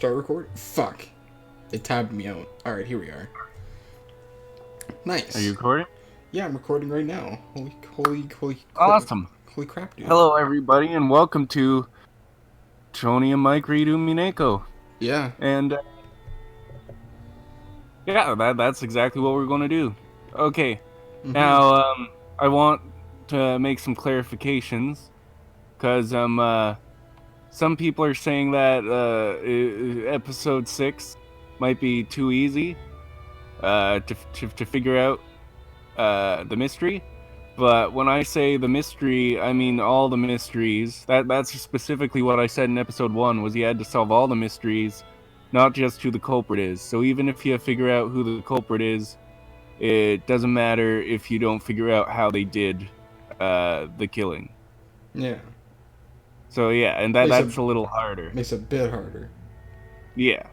Start record? Fuck. It tabbed me out. Alright, here we are. Nice. Are you recording? Yeah, I'm recording right now. Awesome. Holy crap, dude. Hello, everybody, and welcome to Tony and Mike read Umineko. Yeah. And, that's exactly what we're going to do. Okay, now, I want to make some clarifications, because, some people are saying that, episode 6 might be too easy, to figure out, the mystery. But when I say the mystery, I mean all the mysteries. That's specifically what I said in episode 1, was you had to solve all the mysteries, not just who the culprit is. So even if you figure out who the culprit is, it doesn't matter if you don't figure out how they did the killing. Yeah. So yeah, and that's a little harder. Makes it a bit harder. Yeah.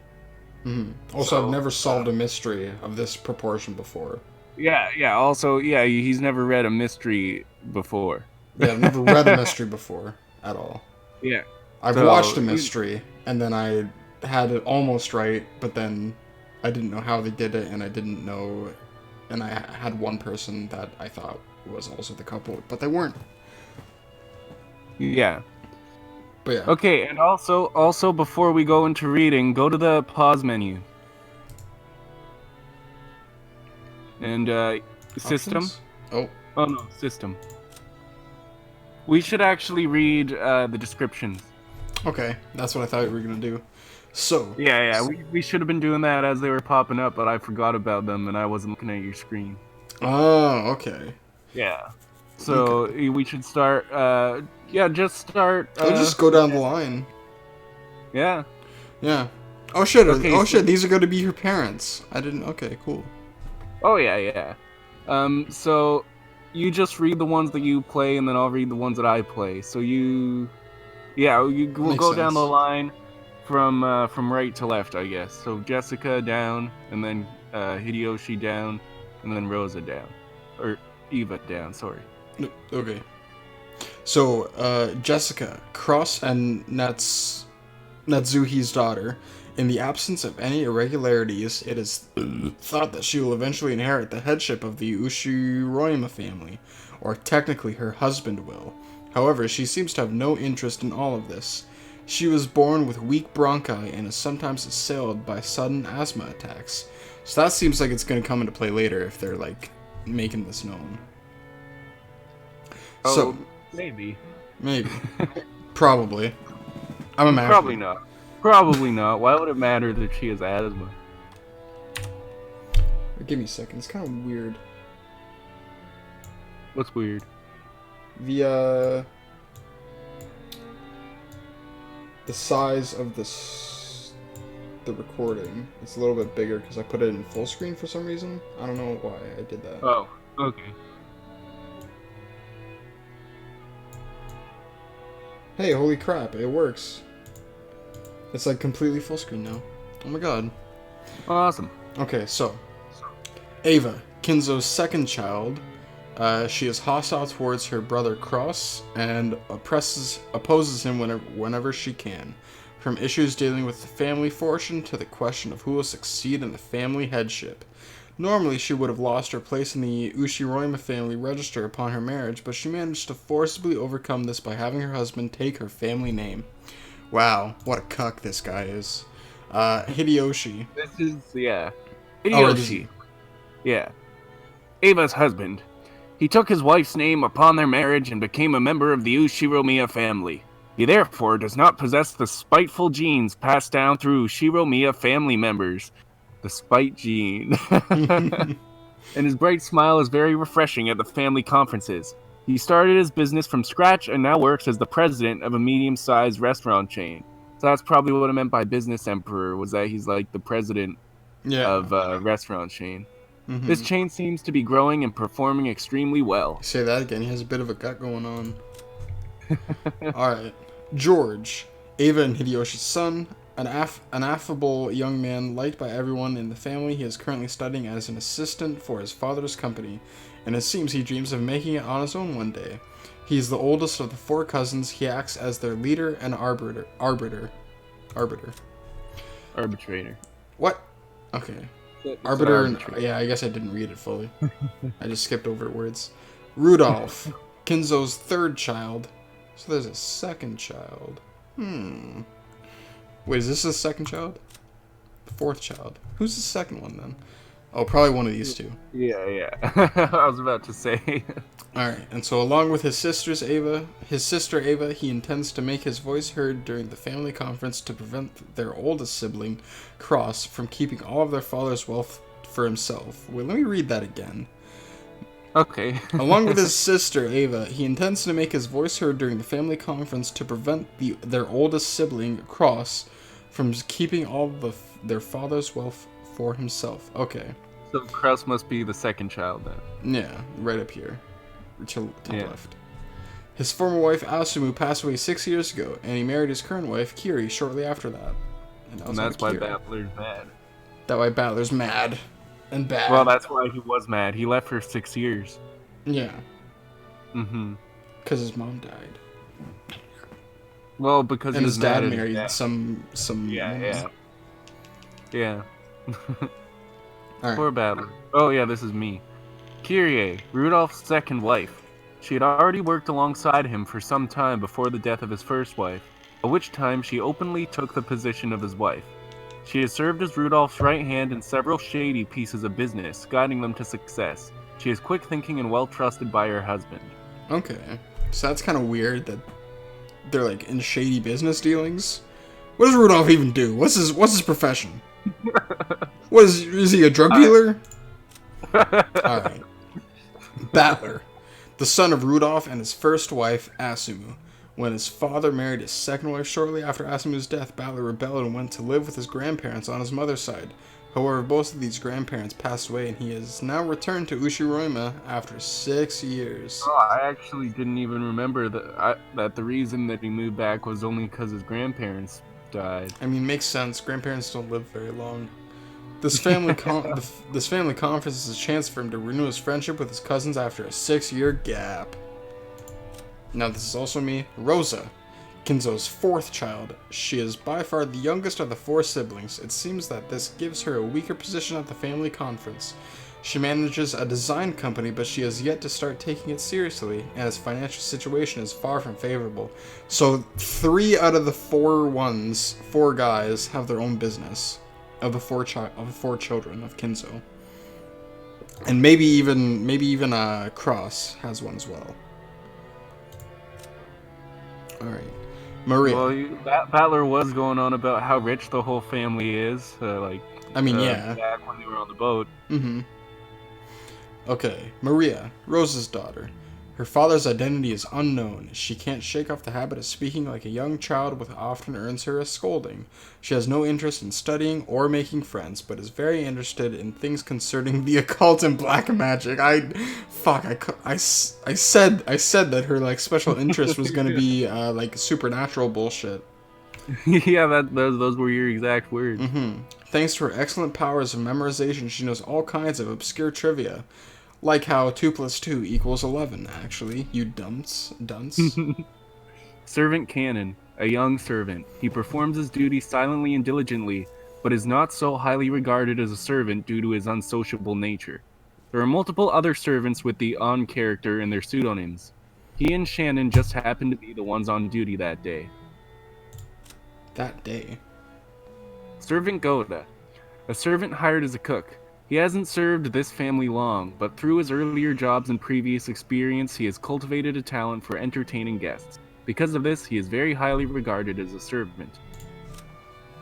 Also, I've never solved a mystery of this proportion before. Yeah. Also, yeah, he's never read a mystery before. Yeah, I've never read a mystery before at all. Yeah. I've watched a mystery, and then I had it almost right, but then I didn't know how they did it, and I didn't know... And I had one person that I thought was also the couple, but they weren't. Yeah. But yeah. Okay, and also before we go into reading, go to the pause menu. And, system. Options? Oh no, system. We should actually read, the descriptions. Okay, that's what I thought we were gonna do. So... Yeah, we should have been doing that as they were popping up, but I forgot about them and I wasn't looking at your screen. Oh, okay. Yeah. So, we should start, just start... I'll just go down the line. Yeah. Yeah. Oh shit, Okay, these are gonna be your parents. I didn't... Okay, cool. Oh, yeah. So, you just read the ones that you play, and then I'll read the ones that I play. So we'll go down the line from right to left, I guess. So Jessica down, and then Hideyoshi down, and then Rosa down. Or Eva down, sorry. Okay. So, Jessica, Cross and Natsuhi's daughter. In the absence of any irregularities, it is thought that she will eventually inherit the headship of the Ushiroyama family, or technically her husband will. However, she seems to have no interest in all of this. She was born with weak bronchi and is sometimes assailed by sudden asthma attacks. So that seems like it's going to come into play later if they're, like, making this known. Oh, so, maybe. Probably. I'm imagining. Probably not. Why would it matter that she has asthma? Give me a second. It's kind of weird. What's weird? The size of the recording. It's a little bit bigger because I put it in full screen for some reason. I don't know why I did that. Oh, okay. Hey, holy crap, it works. It's like completely full screen now. Oh my god. Awesome. Okay, so Ava, Kinzo's second child. She is hostile towards her brother Cross and opposes him whenever she can. From issues dealing with the family fortune to the question of who will succeed in the family headship. Normally, she would have lost her place in the Ushiroyama family register upon her marriage, but she managed to forcibly overcome this by having her husband take her family name. Wow, what a cuck this guy is. Hideyoshi. Hideyoshi. Yeah. Ava's husband. He took his wife's name upon their marriage and became a member of the Ushiromiya family. He therefore does not possess the spiteful genes passed down through Ushiromiya family members. The spite gene. And his bright smile is very refreshing at the family conferences. He started his business from scratch and now works as the president of a medium-sized restaurant chain. So that's probably what I meant by business emperor, was that he's like the president of a restaurant chain. This chain seems to be growing and performing extremely well. Say that again, he has a bit of a gut going on. Alright. George, Ava and Hideyoshi's son, an affable young man liked by everyone in the family. He is currently studying as an assistant for his father's company, and it seems he dreams of making it on his own one day. He is the oldest of the 4 cousins. He acts as their leader and arbiter. Arbitrator. What? Okay. It's Arbiter an and... Yeah, I guess I didn't read it fully. I just skipped over words. Rudolph, Kinzo's third child. So there's a second child. Wait, is this the second child? The fourth child. Who's the second one then? Oh, probably one of these two. Yeah. I was about to say. Alright, and so along with his sister Ava, he intends to make his voice heard during the family conference to prevent their oldest sibling, Cross, from keeping all of their father's wealth for himself. Wait, let me read that again. Okay. Along with his sister Ava, he intends to make his voice heard during the family conference to prevent their oldest sibling, Cross, from keeping all of their father's wealth for himself. Okay. So Cross must be the second child then. Yeah, right up here. To left. His former wife Asumu passed away 6 years ago, and he married his current wife Kiri shortly after that. And that's why Battler's mad. That's why Battler's mad and bad. Well, that's why he was mad. He left for 6 years. Yeah. Mm-hmm. Because his mom died. Well, because and his dad married some. Yeah. All right. Poor Battler. Oh yeah, this is me. Kyrie, Rudolph's second wife. She had already worked alongside him for some time before the death of his first wife, at which time she openly took the position of his wife. She has served as Rudolph's right hand in several shady pieces of business, guiding them to success. She is quick-thinking and well-trusted by her husband. Okay, so that's kind of weird that they're like in shady business dealings. What does Rudolph even do? What's his profession? Is he a drug dealer? Alright. Battler, the son of Rudolph and his first wife, Asumu. When his father married his second wife shortly after Asumu's death, Battler rebelled and went to live with his grandparents on his mother's side. However, both of these grandparents passed away, and he has now returned to Ushiroima after 6 years. Oh, I actually didn't even remember that the reason that he moved back was only because his grandparents died. I mean, makes sense. Grandparents don't live very long. This family conference is a chance for him to renew his friendship with his cousins after a 6-year gap. Now, this is also me, Rosa, Kinzo's fourth child. She is by far the youngest of the 4 siblings. It seems that this gives her a weaker position at the family conference. She manages a design company, but she has yet to start taking it seriously, and his financial situation is far from favorable. So 3 out of the 4 guys have their own business. Of the 4 children of Kinzo, and maybe even Cross has one as well. All right, Maria. Well, Battler was going on about how rich the whole family is. Yeah. Back when they were on the boat. Mm-hmm. Okay, Maria, Rosa's daughter. Her father's identity is unknown. She can't shake off the habit of speaking like a young child, which often earns her a scolding. She has no interest in studying or making friends, but is very interested in things concerning the occult and black magic. I said that her like special interest was gonna be like supernatural bullshit. Yeah, those were your exact words. Mm-hmm. Thanks to her excellent powers of memorization, she knows all kinds of obscure trivia. Like how 2 + 2 = 11, actually, you dunce. Servant Kanon, a young servant. He performs his duties silently and diligently, but is not so highly regarded as a servant due to his unsociable nature. There are multiple other servants with the On character in their pseudonyms. He and Shannon just happened to be the ones on duty that day. Servant Gohda, a servant hired as a cook. He hasn't served this family long, but through his earlier jobs and previous experience, he has cultivated a talent for entertaining guests. Because of this, he is very highly regarded as a servant.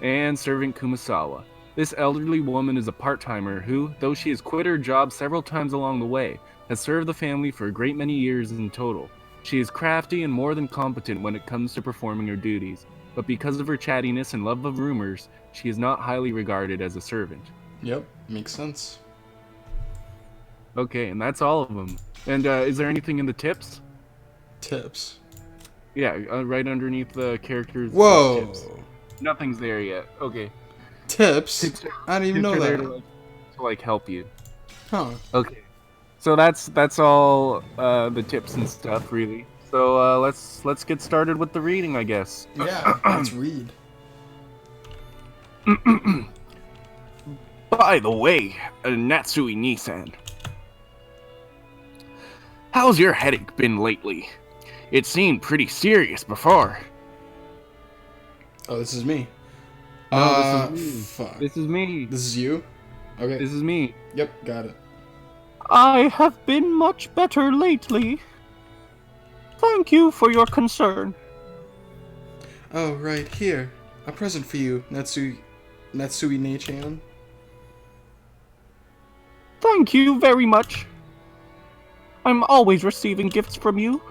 And Servant Kumasawa. This elderly woman is a part-timer who, though she has quit her job several times along the way, has served the family for a great many years in total. She is crafty and more than competent when it comes to performing her duties, but because of her chattiness and love of rumors, she is not highly regarded as a servant. Yep, makes sense. Okay, and that's all of them. And is there anything in the tips? Tips? Yeah, right underneath the characters. Whoa! Tips. Nothing's there yet. Okay. Tips? I didn't even know that. There to help you. Huh. Okay. So that's all the tips and stuff, really. So let's get started with the reading, I guess. Yeah, let's read. By the way, Natsui-Nisan, how's your headache been lately? It seemed pretty serious before. Oh, this is me. No, this is me. Fuck. This is me. This is you? Okay. This is me. Yep, got it. I have been much better lately. Thank you for your concern. Oh, right, here. A present for you, Natsui-ne-chan. Thank you very much. I'm always receiving gifts from you.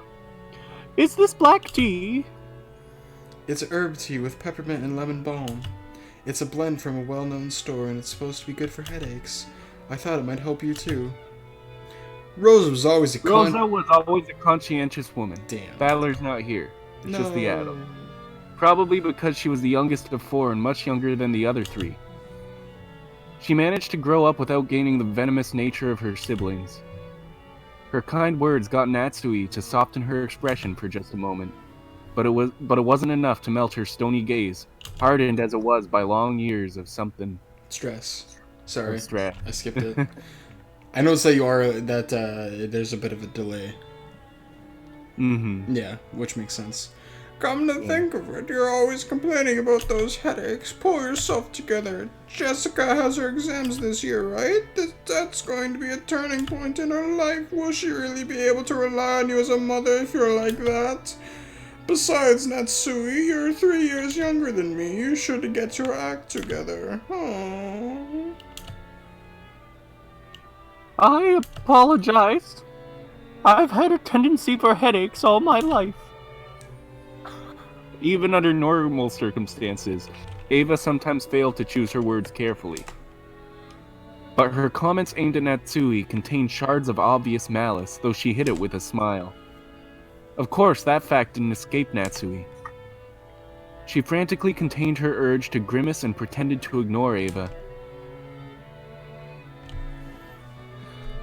Is this black tea? It's herb tea with peppermint and lemon balm. It's a blend from a well-known store, and it's supposed to be good for headaches. I thought it might help you too. Rosa was always a conscientious woman. Damn. Battler's not here. It's No. just the Adam. Probably because she was the youngest of four and much younger than the other three. She managed to grow up without gaining the venomous nature of her siblings. Her kind words got Natsui to soften her expression for just a moment, but it wasn't enough to melt her stony gaze, hardened as it was by long years of something. Stress. Sorry. Stress. I skipped it. I noticed that there's a bit of a delay. Mm-hmm. Yeah, which makes sense. Come to think of it, you're always complaining about those headaches. Pull yourself together. Jessica has her exams this year, right? That's going to be a turning point in her life. Will she really be able to rely on you as a mother if you're like that? Besides, Natsui, you're 3 years younger than me. You should get your act together. Aww. I apologize. I've had a tendency for headaches all my life. Even under normal circumstances, Ava sometimes failed to choose her words carefully. But her comments aimed at Natsui contained shards of obvious malice, though she hid it with a smile. Of course, that fact didn't escape Natsui. She frantically contained her urge to grimace and pretended to ignore Ava.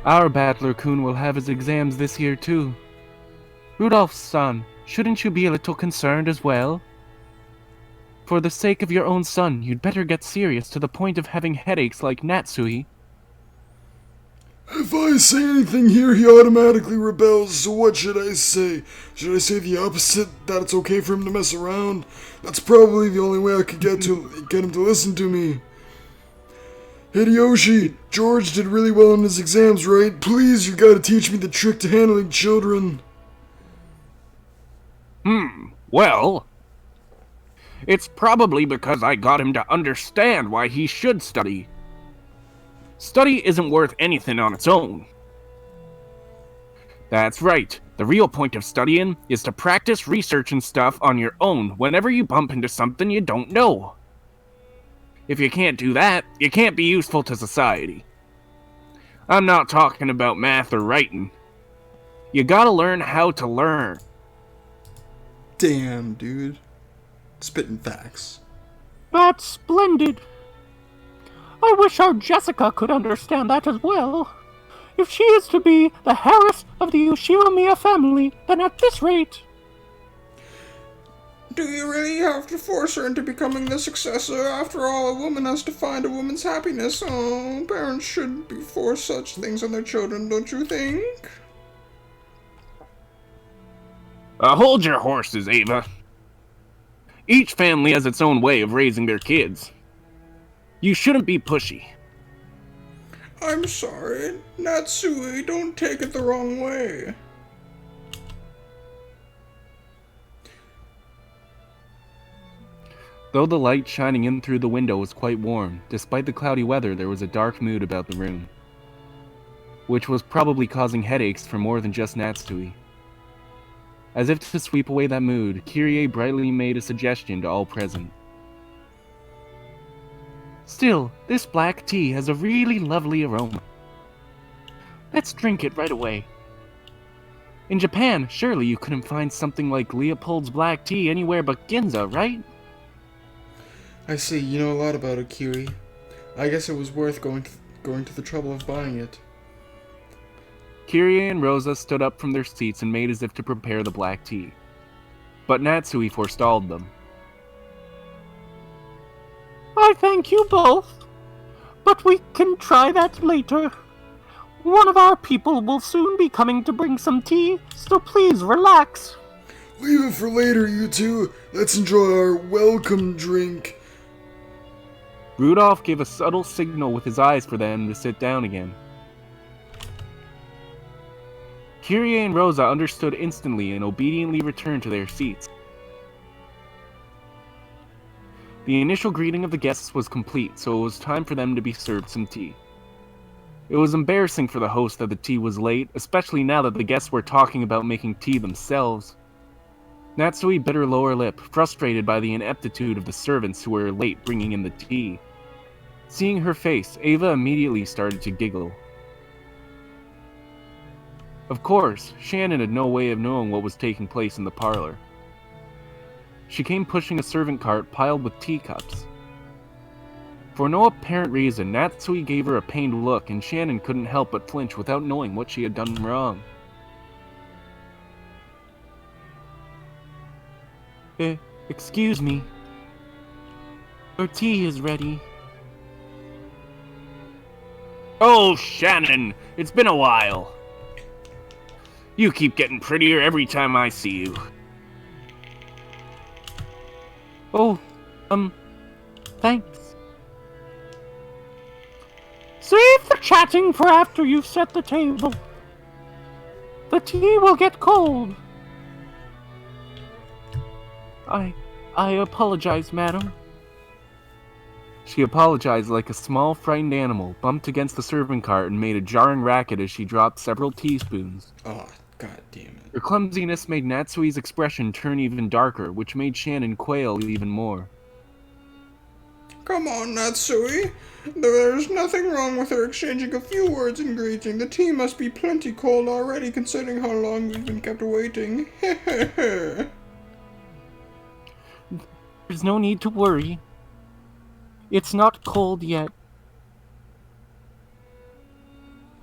Our Battler-kun will have his exams this year too. Rudolph's-san, shouldn't you be a little concerned as well? For the sake of your own son, you'd better get serious to the point of having headaches like Natsui. If I say anything here, he automatically rebels, so what should I say? Should I say the opposite, that it's okay for him to mess around? That's probably the only way I could get him to listen to me. Hideyoshi, George did really well in his exams, right? Please, you gotta teach me the trick to handling children. Well, it's probably because I got him to understand why he should study. Study isn't worth anything on its own. That's right. The real point of studying is to practice research and stuff on your own whenever you bump into something you don't know. If you can't do that, you can't be useful to society. I'm not talking about math or writing. You gotta learn how to learn. Damn, dude. Spitting facts. That's splendid. I wish our Jessica could understand that as well. If she is to be the Harris of the Ushiramiya family, then at this rate... Do you really have to force her into becoming the successor? After all, a woman has to find a woman's happiness. Oh, parents shouldn't be forced such things on their children, don't you think? Hold your horses, Ava. Each family has its own way of raising their kids. You shouldn't be pushy. I'm sorry. Natsui, don't take it the wrong way. Though the light shining in through the window was quite warm, despite the cloudy weather there was a dark mood about the room, which was probably causing headaches for more than just Natsui. As if to sweep away that mood, Kyrie brightly made a suggestion to all present. Still, this black tea has a really lovely aroma. Let's drink it right away. In Japan, surely you couldn't find something like Leopold's black tea anywhere but Ginza, right? I see, you know a lot about it, Kiri. I guess it was worth going to the trouble of buying it. Kyrie and Rosa stood up from their seats and made as if to prepare the black tea. But Natsui forestalled them. I thank you both, but we can try that later. One of our people will soon be coming to bring some tea, so please relax. Leave it for later, you two. Let's enjoy our welcome drink. Rudolph gave a subtle signal with his eyes for them to sit down again. Kyrie and Rosa understood instantly and obediently returned to their seats. The initial greeting of the guests was complete, so it was time for them to be served some tea. It was embarrassing for the host that the tea was late, especially now that the guests were talking about making tea themselves. Natsui bit her lower lip, frustrated by the ineptitude of the servants who were late bringing in the tea. Seeing her face, Ava immediately started to giggle. Of course, Shannon had no way of knowing what was taking place in the parlor. She came pushing a servant cart piled with teacups. For no apparent reason, Natsui gave her a pained look, and Shannon couldn't help but flinch without knowing what she had done wrong. Excuse me. Your tea is ready. Oh, Shannon! It's been a while. You keep getting prettier every time I see you. Oh, thanks. Save the chatting for after you've set the table. The tea will get cold. I apologize, madam. She apologized like a small, frightened animal, bumped against the servant cart, and made a jarring racket as she dropped several teaspoons. Oh, god damn it. Her clumsiness made Natsui's expression turn even darker, which made Shannon quail even more. Come on, Natsui. There's nothing wrong with her exchanging a few words in greeting. The tea must be plenty cold already, considering how long we've been kept waiting. There's no need to worry. It's not cold yet.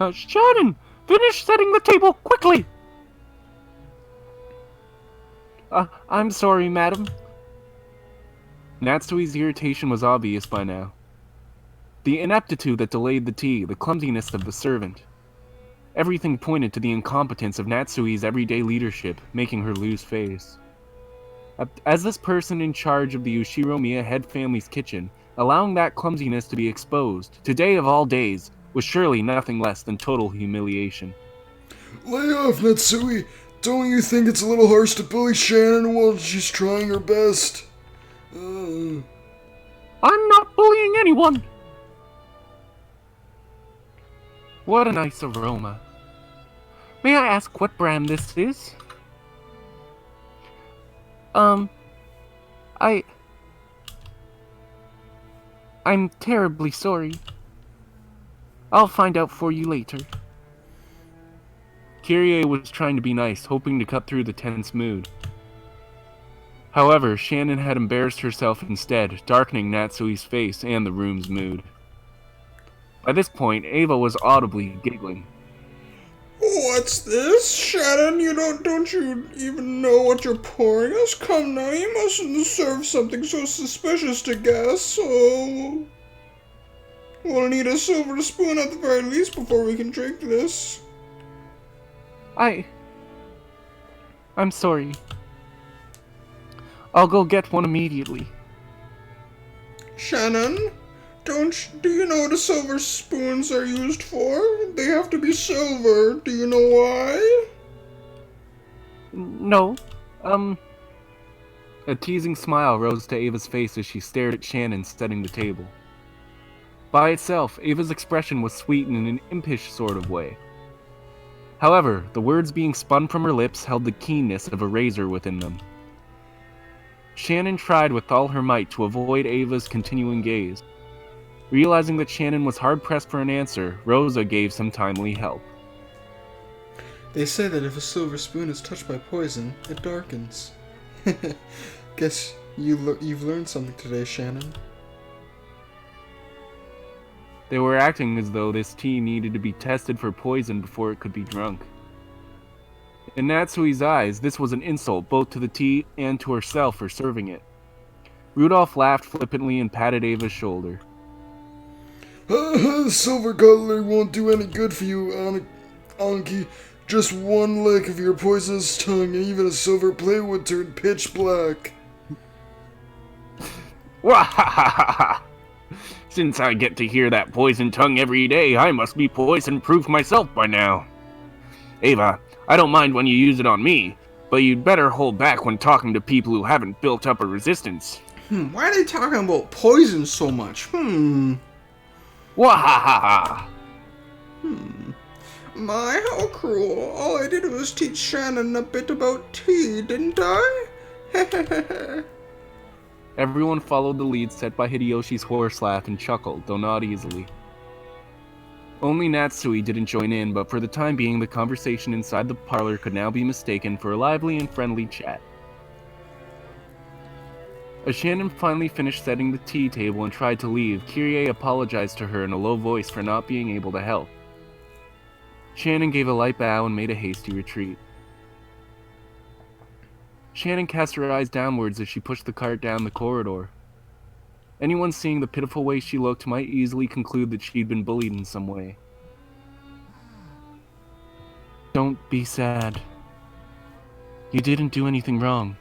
Shannon, finish setting the table quickly! I'm sorry, madam. Natsui's irritation was obvious by now. The ineptitude that delayed the tea, the clumsiness of the servant. Everything pointed to the incompetence of Natsui's everyday leadership, making her lose face. As this person in charge of the Ushiromiya head family's kitchen, allowing that clumsiness to be exposed, today of all days, was surely nothing less than total humiliation. Lay off, Natsui. Don't you think it's a little harsh to bully Shannon while she's trying her best? I'm not bullying anyone. What a nice aroma. May I ask what brand this is? I'm terribly sorry. I'll find out for you later. Kyrie was trying to be nice, hoping to cut through the tense mood. However, Shannon had embarrassed herself instead, darkening Natsui's face and the room's mood. By this point, Ava was audibly giggling. What's this? Shannon, don't you even know what you're pouring us? Come now, you mustn't serve something so suspicious to guests, so... We'll need a silver spoon at the very least before we can drink this. I'm sorry. I'll go get one immediately. Shannon, do you know what the silver spoons are used for? They have to be silver. Do you know why? No. A teasing smile rose to Ava's face as she stared at Shannon setting the table. By itself, Ava's expression was sweetened in an impish sort of way. However, the words being spun from her lips held the keenness of a razor within them. Shannon tried with all her might to avoid Ava's continuing gaze. Realizing that Shannon was hard-pressed for an answer, Rosa gave some timely help. They say that if a silver spoon is touched by poison, it darkens. Guess you've learned something today, Shannon. They were acting as though this tea needed to be tested for poison before it could be drunk. In Natsui's eyes, this was an insult both to the tea and to herself for serving it. Rudolph laughed flippantly and patted Ava's shoulder. Silver cutlery won't do any good for you, Anki. Just one lick of your poisonous tongue, and even a silver plate would turn pitch black. Wahahaha! Since I get to hear that poison tongue every day, I must be poison-proof myself by now. Ava, I don't mind when you use it on me, but you'd better hold back when talking to people who haven't built up a resistance. Why are they talking about poison so much? Wahahaha! My, how cruel. All I did was teach Shannon a bit about tea, didn't I? Everyone followed the lead set by Hideyoshi's horse laugh and chuckled, though not easily. Only Natsui didn't join in, but for the time being, the conversation inside the parlor could now be mistaken for a lively and friendly chat. As Shannon finally finished setting the tea table and tried to leave, Kyrie apologized to her in a low voice for not being able to help. Shannon gave a light bow and made a hasty retreat. Shannon cast her eyes downwards as she pushed the cart down the corridor. Anyone seeing the pitiful way she looked might easily conclude that she'd been bullied in some way. Don't be sad. You didn't do anything wrong.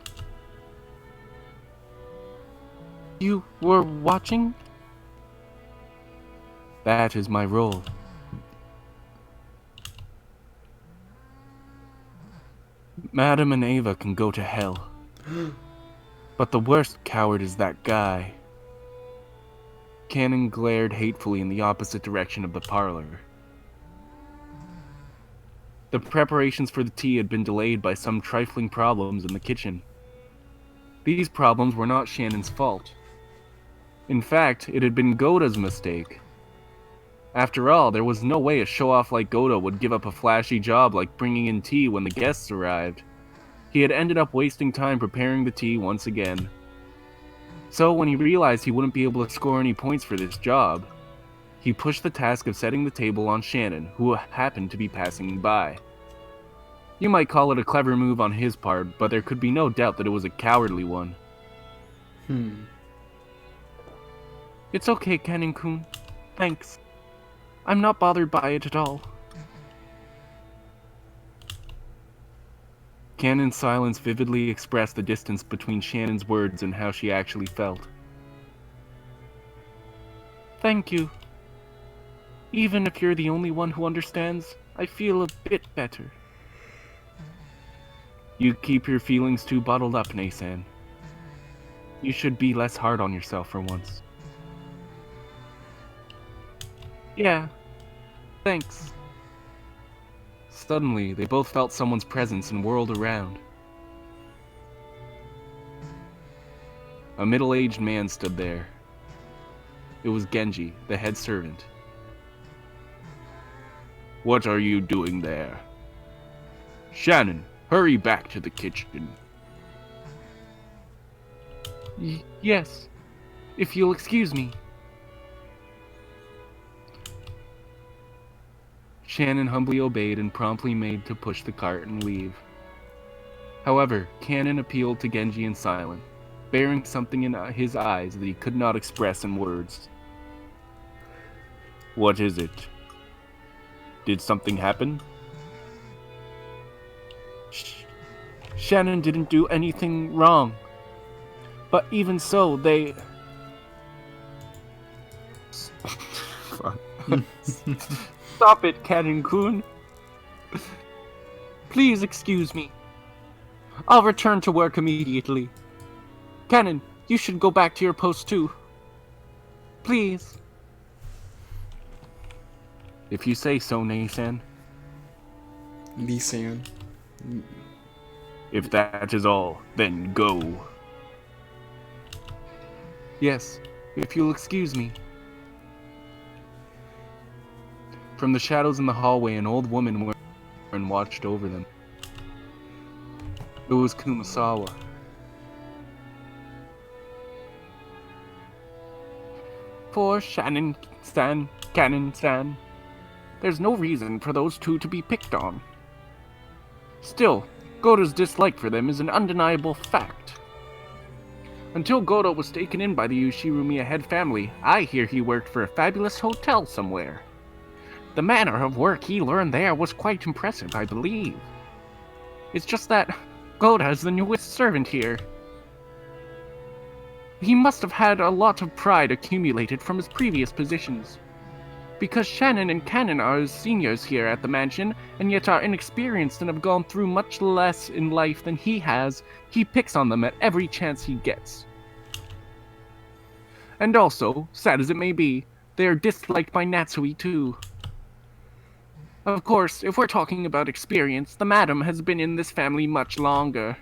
You were watching? That is my role. Madam and Ava can go to hell. But the worst coward is that guy. Kanon glared hatefully in the opposite direction of the parlor. The preparations for the tea had been delayed by some trifling problems in the kitchen. These problems were not Shannon's fault. In fact, it had been Gohda's mistake. After all, there was no way a show-off like Gohda would give up a flashy job like bringing in tea when the guests arrived. He had ended up wasting time preparing the tea once again. So when he realized he wouldn't be able to score any points for this job, he pushed the task of setting the table on Shannon, who happened to be passing by. You might call it a clever move on his part, but there could be no doubt that it was a cowardly one. It's okay, Kanon-kun. Thanks. I'm not bothered by it at all. Kanon's silence vividly expressed the distance between Shannon's words and how she actually felt. Thank you. Even if you're the only one who understands, I feel a bit better. You keep your feelings too bottled up, Nasan. You should be less hard on yourself for once. Yeah, thanks. Suddenly, they both felt someone's presence and whirled around. A middle-aged man stood there. It was Genji, the head servant. What are you doing there? Shannon, hurry back to the kitchen. Yes, if you'll excuse me. Shannon humbly obeyed and promptly made to push the cart and leave. However, Kanon appealed to Genji in silence, bearing something in his eyes that he could not express in words. What is it? Did something happen? Shannon didn't do anything wrong. But even so, they... Stop it, Kanon-kun. Please excuse me. I'll return to work immediately. Kanon, you should go back to your post too. Please. If you say so, Nasan. Lee-san. If that is all, then go. Yes, if you'll excuse me. From the shadows in the hallway, an old woman watched over them. It was Kumasawa. Poor Shannon-san, Kanon-san. There's no reason for those two to be picked on. Still, Gohda's dislike for them is an undeniable fact. Until Gohda was taken in by the Ushiromiya head family, I hear he worked for a fabulous hotel somewhere. The manner of work he learned there was quite impressive, I believe. It's just that Gohda is the newest servant here. He must have had a lot of pride accumulated from his previous positions. Because Shannon and Kanon are seniors here at the mansion, and yet are inexperienced and have gone through much less in life than he has, he picks on them at every chance he gets. And also, sad as it may be, they are disliked by Natsui too. Of course, if we're talking about experience, the madam has been in this family much longer.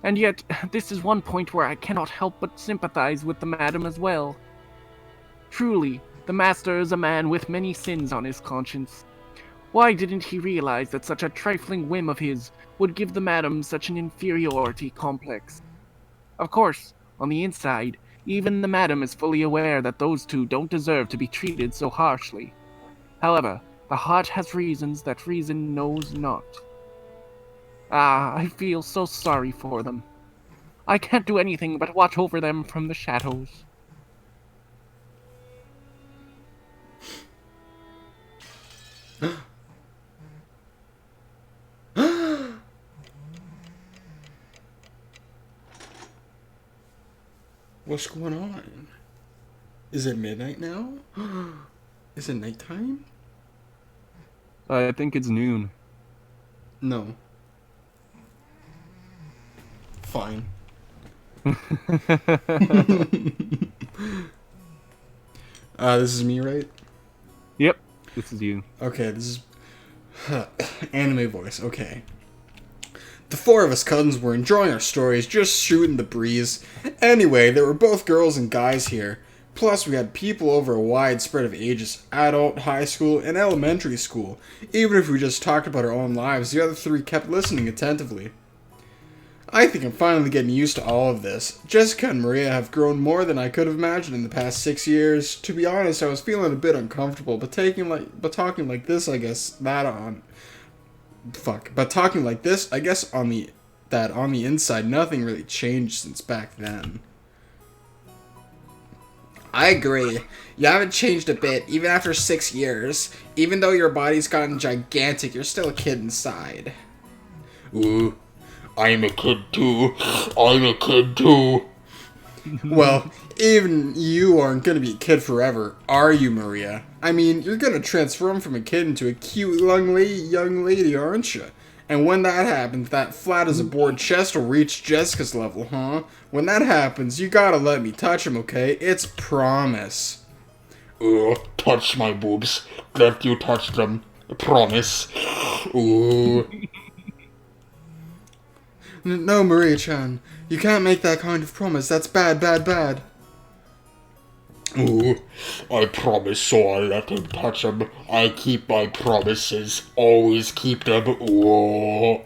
And yet, this is one point where I cannot help but sympathize with the madam as well. Truly, the master is a man with many sins on his conscience. Why didn't he realize that such a trifling whim of his would give the madam such an inferiority complex? Of course, on the inside, even the madam is fully aware that those two don't deserve to be treated so harshly. However, the heart has reasons that reason knows not. Ah, I feel so sorry for them. I can't do anything but watch over them from the shadows. What's going on? Is it midnight now? Is it nighttime? I think it's noon. No. Fine. This is me, right? Yep, this is you. Okay, this is anime voice. Okay. The four of us cousins were enjoying our stories, just shooting the breeze. Anyway, there were both girls and guys here. Plus, we had people over a wide spread of ages, adult, high school, and elementary school. Even if we just talked about our own lives, the other three kept listening attentively. I think I'm finally getting used to all of this. Jessica and Maria have grown more than I could have imagined in the past 6 years. To be honest, I was feeling a bit uncomfortable, but talking like this, I guess on the inside, nothing really changed since back then. I agree. You haven't changed a bit, even after 6 years. Even though your body's gotten gigantic, you're still a kid inside. Ooh, I'm a kid too. I'm a kid too. Well, even you aren't gonna be a kid forever, are you, Maria? I mean, you're gonna transform from a kid into a cute young lady, aren't you? And when that happens, that flat as a board chest will reach Jessica's level, huh? When that happens, you gotta let me touch him, okay? It's promise. Touch my boobs. Let you touch them. Promise. Ooh. No, Maria-chan. You can't make that kind of promise. That's bad, bad, bad. Ooh, I promise, so I'll let him touch him. I keep my promises. Always keep them. Ooh.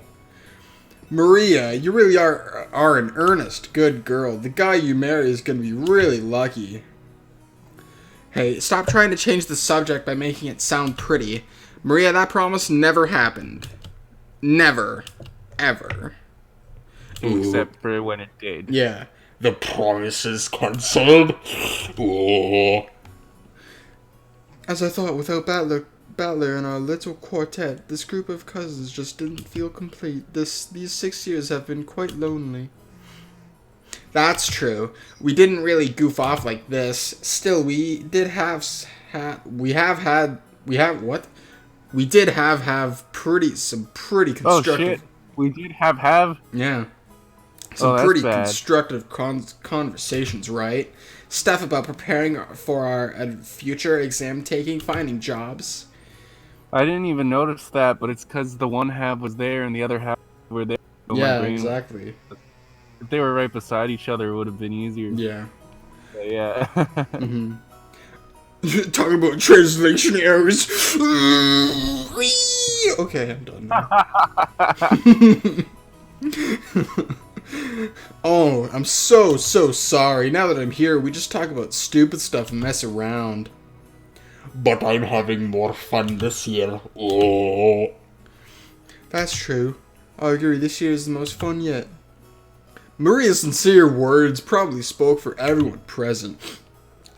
Maria, you really are an earnest, good girl. The guy you marry is gonna be really lucky. Hey, stop trying to change the subject by making it sound pretty. Maria, that promise never happened. Never. Ever. Except for when it did. Yeah. The promise is cancelled. Ooh. As I thought, without Battler and our little quartet, this group of cousins just didn't feel complete. These 6 years have been quite lonely. That's true. We didn't really goof off like this. Still, we did have some pretty constructive. Oh shit! We did have. Yeah. Some pretty constructive conversations, right? Stuff about preparing for our future, exam taking, finding jobs. I didn't even notice that, but it's because the one half was there and the other half were there. So yeah, exactly. If they were right beside each other, it would have been easier. Yeah. But yeah. Mm-hmm. Talking about translation errors. Okay, I'm done now. Oh, I'm so sorry. Now that I'm here, we just talk about stupid stuff and mess around. But I'm having more fun this year. Oh. That's true. I agree, this year is the most fun yet. Maria's sincere words probably spoke for everyone present.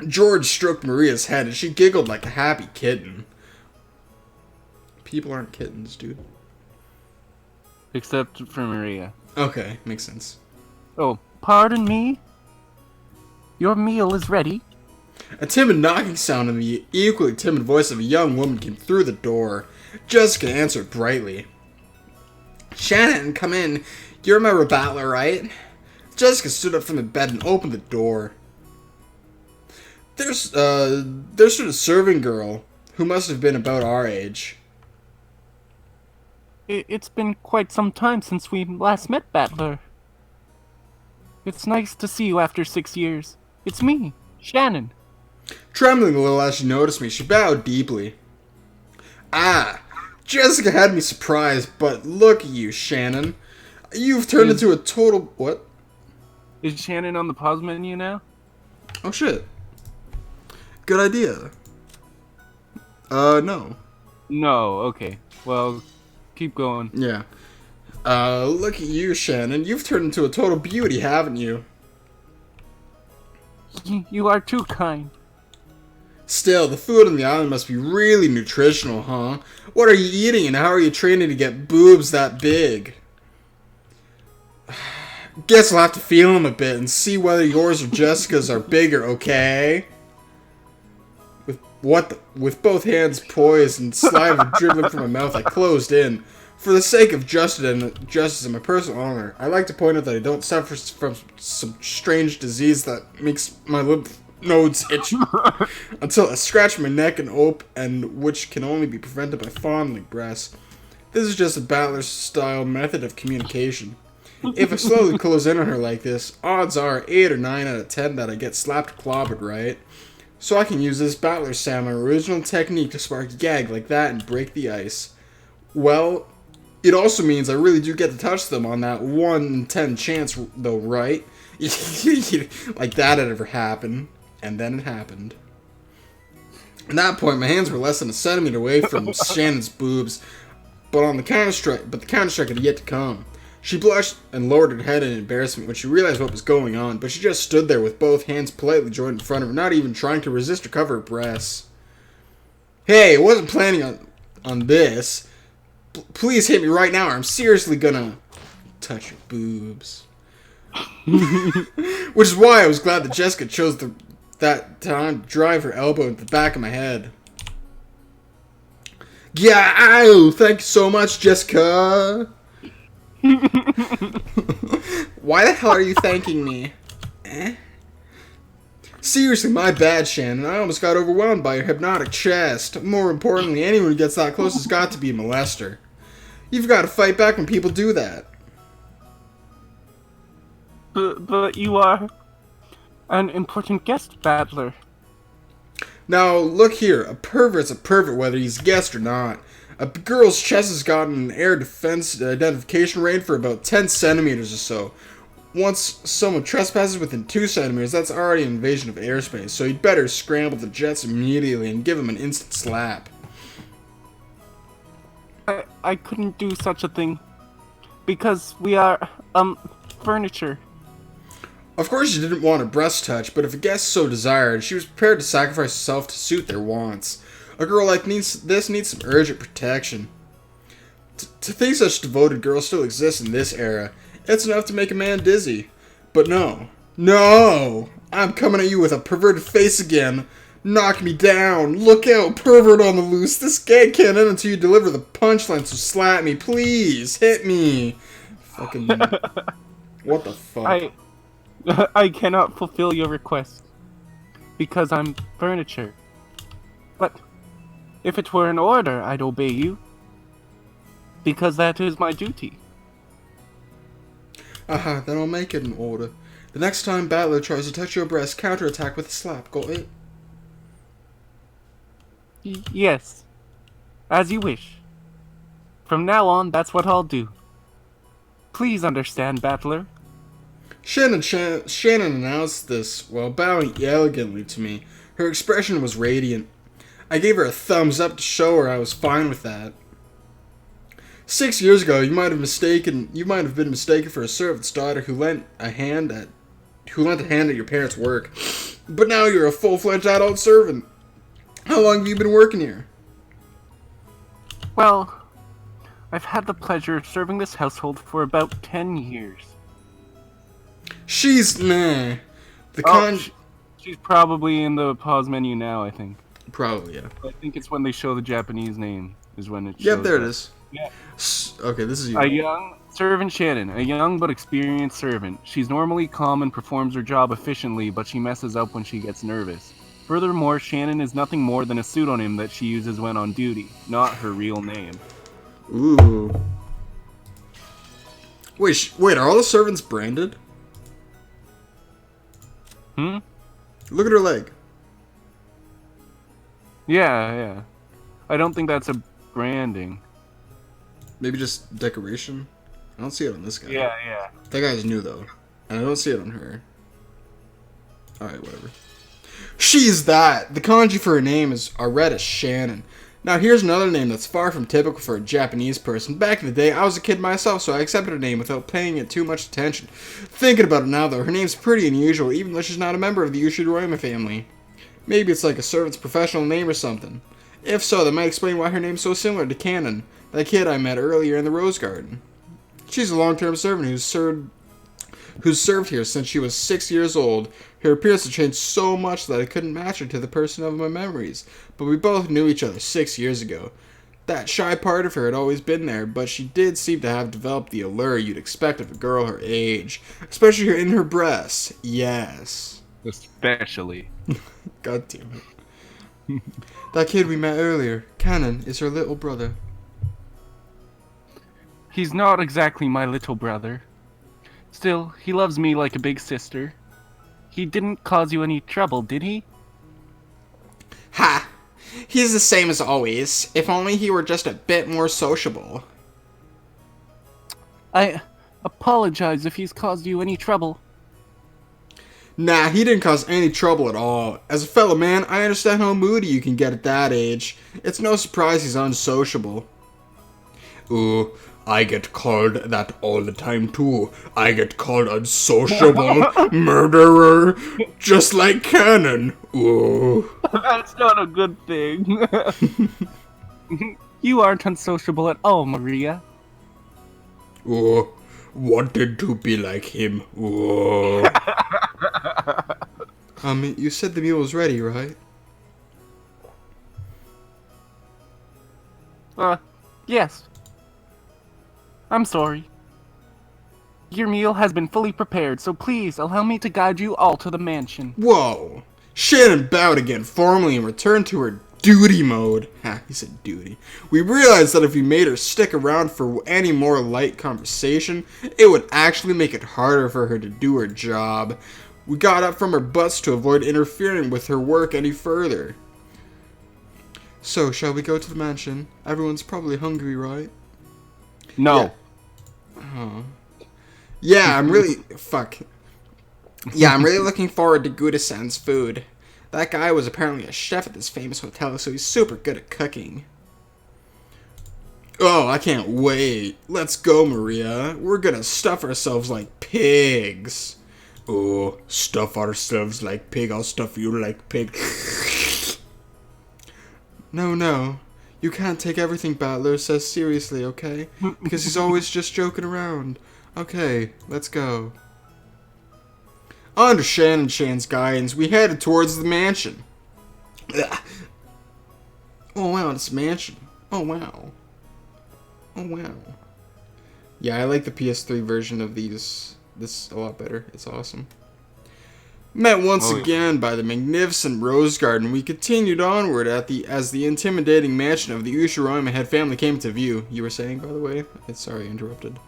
George stroked Maria's head and she giggled like a happy kitten. People aren't kittens, dude. Except for Maria. Okay, makes sense. Oh, Pardon me? Your meal is ready. A timid knocking sound and the equally timid voice of a young woman came through the door. Jessica answered brightly. Shannon, come in. You remember Battler, right? Jessica stood up from the bed and opened the door. There stood a serving girl who must have been about our age. It's been quite some time since we last met, Battler. It's nice to see you after 6 years. It's me, Shannon. Trembling a little as she noticed me, she bowed deeply. Ah, Jessica had me surprised, but look at you, Shannon. You've turned into a total... What? is Shannon on the pause menu now? Oh, shit. Good idea. No. No, okay. Well, keep going. Yeah. Look at you, Shannon. You've turned into a total beauty, haven't you? You are too kind. Still, the food on the island must be really nutritional, huh? What are you eating and how are you training to get boobs that big? Guess I'll have to feel them a bit and see whether yours or Jessica's are bigger, okay? With both hands poised and saliva dribbling from my mouth, I closed in. For the sake of justice and my personal honor, I like to point out that I don't suffer from some strange disease that makes my lymph nodes itch until I scratch my neck and which can only be prevented by fondling breasts. This is just a Battler-style method of communication. If I slowly close in on her like this, odds are 8 or 9 out of 10 that I get slapped clobbered, right? So I can use this Battler sound, my original technique, to spark a gag like that and break the ice. Well, it also means I really do get to touch them on that 1 in 10 chance, though, right? Like that had ever happened. And then it happened. At that point, my hands were less than a centimeter away from Shannon's boobs, but the counter-strike had yet to come. She blushed and lowered her head in embarrassment when she realized what was going on, but she just stood there with both hands politely joined in front of her, not even trying to resist or cover her breasts. Hey, I wasn't planning on this. Please hit me right now or I'm seriously gonna touch your boobs. Which is why I was glad that Jessica chose that time to drive her elbow into the back of my head. Yeah, ow, thank you so much, Jessica. Why the hell are you thanking me? Seriously, my bad, Shannon. I almost got overwhelmed by your hypnotic chest. More importantly, anyone who gets that close has got to be a molester. You've got to fight back when people do that. But you are an important guest, Battler. Now, look here. A pervert's a pervert whether he's a guest or not. A girl's chest has gotten an air defense identification range for about 10 centimeters or so. Once someone trespasses within 2 centimeters, that's already an invasion of airspace, so you'd better scramble the jets immediately and give him an instant slap. I couldn't do such a thing. Because we are, furniture. Of course you didn't want a breast touch, but if a guest so desired, she was prepared to sacrifice herself to suit their wants. A girl like this needs some urgent protection. To think such devoted girls still exist in this era, it's enough to make a man dizzy. But no. No! I'm coming at you with a perverted face again. Knock me down. Look out, pervert on the loose. This gag can't end until you deliver the punchline, so slap me, please. Hit me. Fucking... What the fuck? I cannot fulfill your request. Because I'm furniture. But if it were an order, I'd obey you. Because that is my duty. Aha, then I'll make it an order. The next time Battler tries to touch your breast, counterattack with a slap. Got it? Yes. As you wish. From now on, that's what I'll do. Please understand, Battler. Shannon announced this while bowing elegantly to me. Her expression was radiant. I gave her a thumbs up to show her I was fine with that. 6 years ago, you might have been mistaken for a servant's daughter who lent a hand at your parents' work. But now you're a full-fledged adult servant. How long have you been working here? Well, I've had the pleasure of serving this household for about 10 years. She's She's probably in the pause menu now, I think. Probably, yeah. I think it's when they show the Japanese name is when it shows. Yep, there up. it is. Yeah. Okay, this is you. A young servant Shannon, a young but experienced servant. She's normally calm and performs her job efficiently, but she messes up when she gets nervous. Furthermore, Shannon is nothing more than a pseudonym that she uses when on duty, not her real name. Ooh. Wait, are all the servants branded? Look at her leg. Yeah. I don't think that's a branding. Maybe just decoration? I don't see it on this guy. Yeah. That guy's new, though. And I don't see it on her. Alright, whatever. She's that! The kanji for her name is Areta Shannon. Now, here's another name that's far from typical for a Japanese person. Back in the day, I was a kid myself, so I accepted her name without paying it too much attention. Thinking about it now, though, her name's pretty unusual, even though she's not a member of the Ushiroyama family. Maybe it's like a servant's professional name or something. If so, that might explain why her name's so similar to Kanon, that kid I met earlier in the Rose Garden. She's a long-term servant who's served here since she was 6 years old. Her appearance had changed so much that I couldn't match her to the person of my memories, but we both knew each other 6 years ago. That shy part of her had always been there, but she did seem to have developed the allure you'd expect of a girl her age, especially in her breasts. Yes. Especially. God damn it. That kid we met earlier, Kanon, is her little brother. He's not exactly my little brother. Still, he loves me like a big sister. He didn't cause you any trouble, did he? Ha! He's the same as always. If only he were just a bit more sociable. I apologize if he's caused you any trouble. Nah, he didn't cause any trouble at all. As a fellow man, I understand how moody you can get at that age. It's no surprise he's unsociable. Ooh, I get called that all the time too. I get called unsociable, murderer, just like Kanon. Ooh. That's not a good thing. You aren't unsociable at all, Maria. Ooh, wanted to be like him. Ooh. You said the meal was ready, right? Yes. I'm sorry. Your meal has been fully prepared, so please allow me to guide you all to the mansion. Whoa! Shannon bowed again formally and returned to her duty mode. Ha, he said duty. We realized that if we made her stick around for any more light conversation, it would actually make it harder for her to do her job. We got up from our butts to avoid interfering with her work any further. So, shall we go to the mansion? Everyone's probably hungry, right? No. Yeah, I'm really... Fuck. Yeah, I'm really looking forward to Gohda-san's food. That guy was apparently a chef at this famous hotel, so he's super good at cooking. Oh, I can't wait. Let's go, Maria. We're gonna stuff ourselves like pigs. Oh, stuff ourselves like pig. I'll stuff you like pig. No. You can't take everything Battler says seriously, okay? Because he's always just joking around. Okay, let's go. Under Shannon's guidance, we headed towards the mansion. Ugh. Oh wow, it's a mansion. Oh wow. Yeah, I like the PS3 version of this a lot better. It's awesome. Met once again by the magnificent Rose Garden, we continued onward as the intimidating mansion of the Ushiroyama head family came into view. You were saying, by the way? Sorry, I interrupted.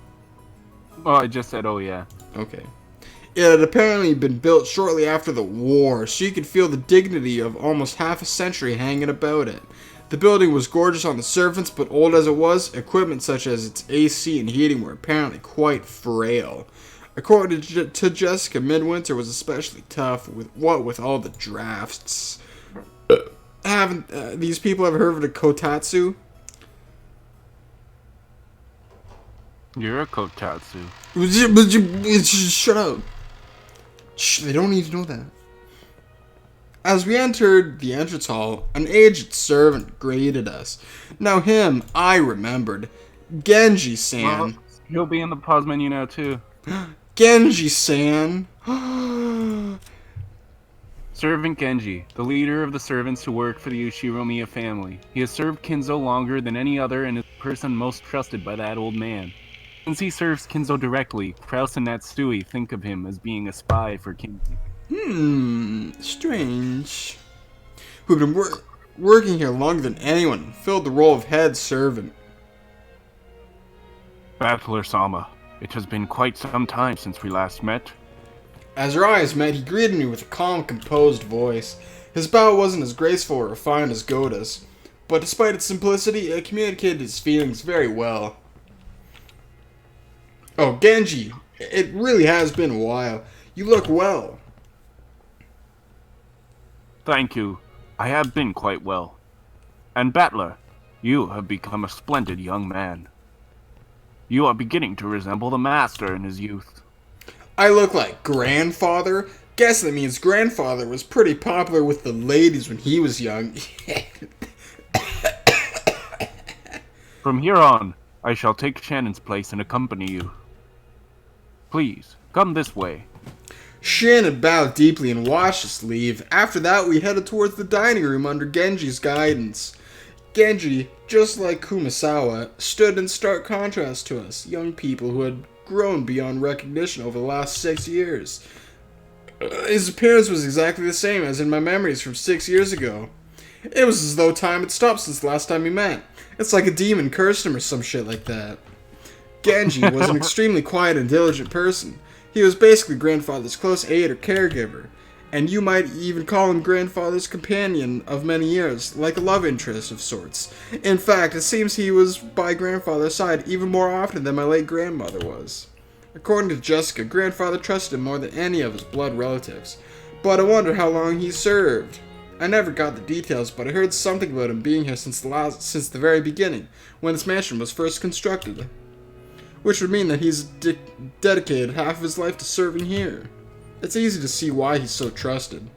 Oh, I just said, oh yeah. Okay. It had apparently been built shortly after the war, so you could feel the dignity of almost half a century hanging about it. The building was gorgeous on the surface, but old as it was, equipment such as its AC and heating were apparently quite frail. According to Jessica, midwinter was especially tough with all the drafts. Haven't these people ever heard of the kotatsu? You're a kotatsu. Shut up. Shh, they don't need to know that. As we entered the entrance hall, an aged servant greeted us. Now him, I remembered. Genji-san. Well, he'll be in the pause menu now, too. Genji-san. Servant Genji, the leader of the servants who work for the Ushiromiya family. He has served Kinzo longer than any other and is the person most trusted by that old man. Since he serves Kinzo directly, Kraus and Natsui think of him as being a spy for Kinzo. Strange. We've been working here longer than anyone and filled the role of head servant. Battler Sama, it has been quite some time since we last met. As our eyes met, he greeted me with a calm, composed voice. His bow wasn't as graceful or refined as Gohda's, but despite its simplicity, it communicated his feelings very well. Oh, Genji, it really has been a while. You look well. Thank you. I have been quite well. And Battler, you have become a splendid young man. You are beginning to resemble the master in his youth. I look like grandfather? Guess that means grandfather was pretty popular with the ladies when he was young. From here on, I shall take Shannon's place and accompany you. Please, come this way. Shannon bowed deeply and watched us leave. After that, we headed towards the dining room under Genji's guidance. Genji, just like Kumasawa, stood in stark contrast to us, young people who had grown beyond recognition over the last 6 years. His appearance was exactly the same as in my memories from 6 years ago. It was as though time had stopped since the last time we met. It's like a demon cursed him or some shit like that. Genji was an extremely quiet and diligent person. He was basically grandfather's close aide or caregiver, and you might even call him grandfather's companion of many years, like a love interest of sorts. In fact, it seems he was by grandfather's side even more often than my late grandmother was. According to Jessica, grandfather trusted him more than any of his blood relatives, but I wonder how long he served. I never got the details, but I heard something about him being here since the very beginning, when this mansion was first constructed. Which would mean that he's dedicated half of his life to serving here. It's easy to see why he's so trusted.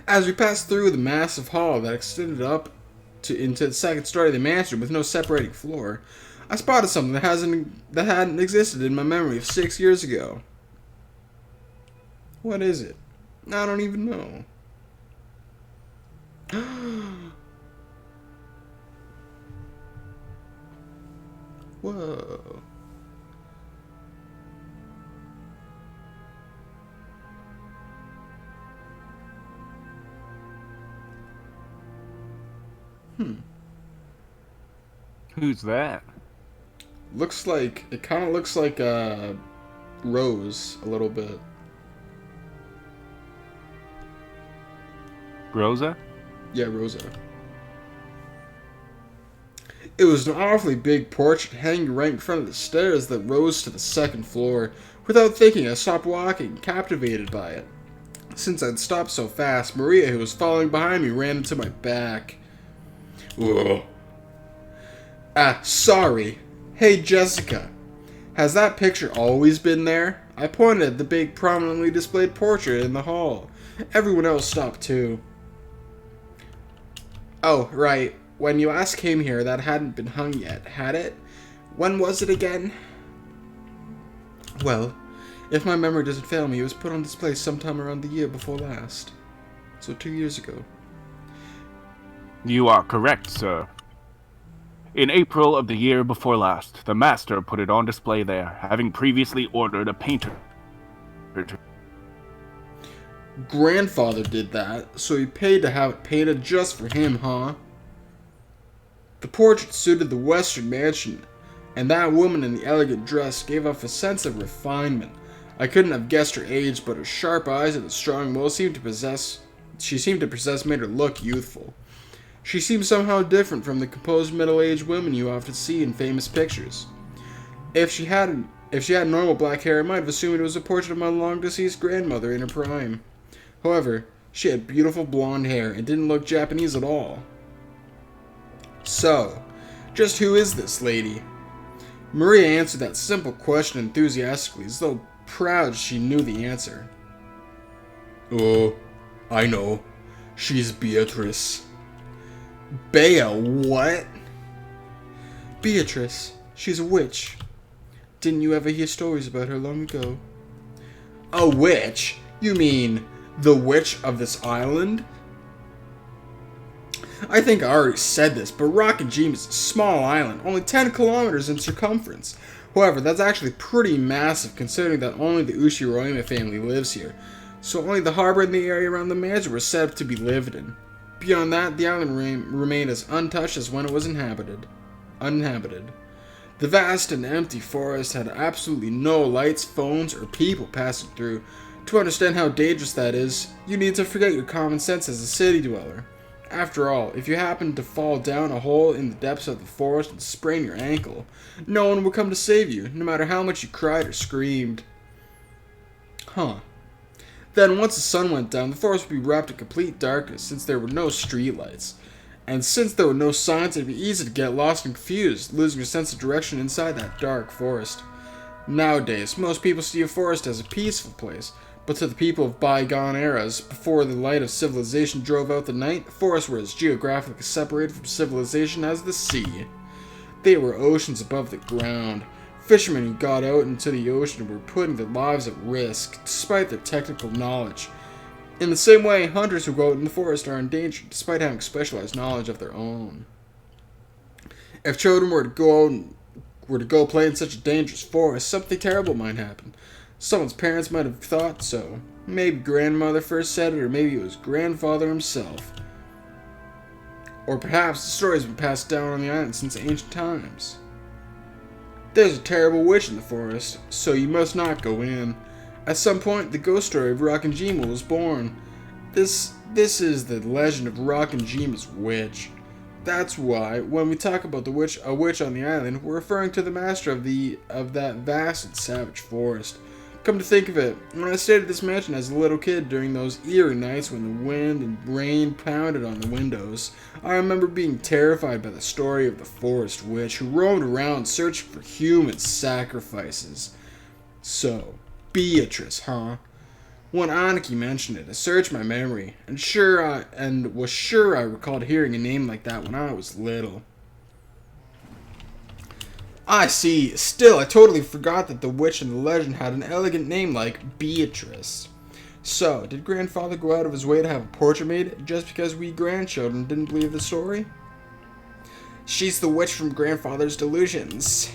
As we passed through the massive hall that extended up into the second story of the mansion with no separating floor, I spotted something that hadn't existed in my memory of 6 years ago. What is it? I don't even know. Whoa. Who's that? It kind of looks like Rose a little bit. Rosa? Yeah, Rosa. It was an awfully big portrait hanging right in front of the stairs that rose to the second floor. Without thinking, I stopped walking, captivated by it. Since I'd stopped so fast, Maria, who was following behind me, ran into my back. Ugh. Sorry. Hey, Jessica. Has that picture always been there? I pointed at the big, prominently displayed portrait in the hall. Everyone else stopped too. Oh, right. When you last came here, that hadn't been hung yet, had it? When was it again? Well, if my memory doesn't fail me, it was put on display sometime around the year before last. So 2 years ago. You are correct, sir. In April of the year before last, the master put it on display there, having previously ordered a painter. Grandfather did that, so he paid to have it painted just for him, huh? The portrait suited the Western mansion, and that woman in the elegant dress gave off a sense of refinement. I couldn't have guessed her age, but her sharp eyes and the strong will she seemed to possess made her look youthful. She seemed somehow different from the composed middle-aged women you often see in famous pictures. If she had normal black hair, I might have assumed it was a portrait of my long-deceased grandmother in her prime. However, she had beautiful blonde hair and didn't look Japanese at all. So, just who is this lady? Maria answered that simple question enthusiastically, as though proud she knew the answer. Oh, I know. She's Beatrice. Bea, what? Beatrice. She's a witch. Didn't you ever hear stories about her long ago? A witch? You mean the witch of this island? I think I already said this, but Rakajima is a small island, only 10 kilometers in circumference. However, that's actually pretty massive considering that only the Ushiroime family lives here, so only the harbor and the area around the mansion were set up to be lived in. Beyond that, the island remained as untouched as when it was uninhabited. The vast and empty forest had absolutely no lights, phones, or people passing through. To understand how dangerous that is, you need to forget your common sense as a city dweller. After all, if you happened to fall down a hole in the depths of the forest and sprain your ankle, no one would come to save you, no matter how much you cried or screamed. Huh. Then once the sun went down, the forest would be wrapped in complete darkness since there were no streetlights. And since there were no signs, it'd be easy to get lost and confused, losing your sense of direction inside that dark forest. Nowadays, most people see a forest as a peaceful place, but to the people of bygone eras, before the light of civilization drove out the night, the forests were as geographically separated from civilization as the sea. They were oceans above the ground. Fishermen who got out into the ocean were putting their lives at risk, despite their technical knowledge. In the same way, hunters who go out in the forest are in danger, despite having specialized knowledge of their own. If children were to go play in such a dangerous forest, something terrible might happen. Someone's parents might have thought so. Maybe grandmother first said it, or maybe it was grandfather himself. Or perhaps the story has been passed down on the island since ancient times. There's a terrible witch in the forest, so you must not go in. At some point, the ghost story of Rakanjima was born. This is the legend of Rakanjima's witch. That's why, when we talk about a witch on the island, we're referring to the master of that vast and savage forest. Come to think of it, when I stayed at this mansion as a little kid during those eerie nights when the wind and rain pounded on the windows, I remember being terrified by the story of the forest witch who roamed around searching for human sacrifices. So, Beatrice, huh? When Aniki mentioned it, I searched my memory, and was sure I recalled hearing a name like that when I was little. I see. Still, I totally forgot that the witch in the legend had an elegant name like Beatrice. So, did grandfather go out of his way to have a portrait made just because we grandchildren didn't believe the story? She's the witch from grandfather's delusions.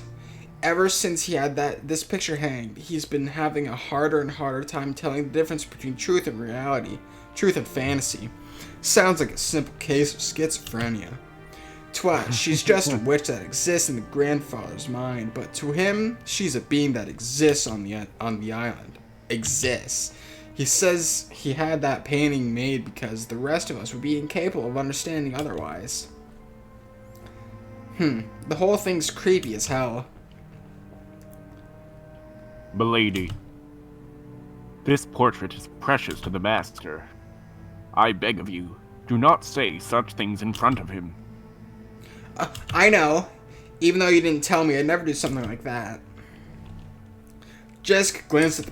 Ever since he had this picture hanged, he's been having a harder and harder time telling the difference between truth and reality, truth and fantasy. Sounds like a simple case of schizophrenia. To us, she's just a witch that exists in the grandfather's mind, but to him, she's a being that exists on the island. Exists. He says he had that painting made because the rest of us would be incapable of understanding otherwise. The whole thing's creepy as hell. Milady, this portrait is precious to the master. I beg of you, do not say such things in front of him. I know. Even though you didn't tell me, I'd never do something like that. Jessica glanced at the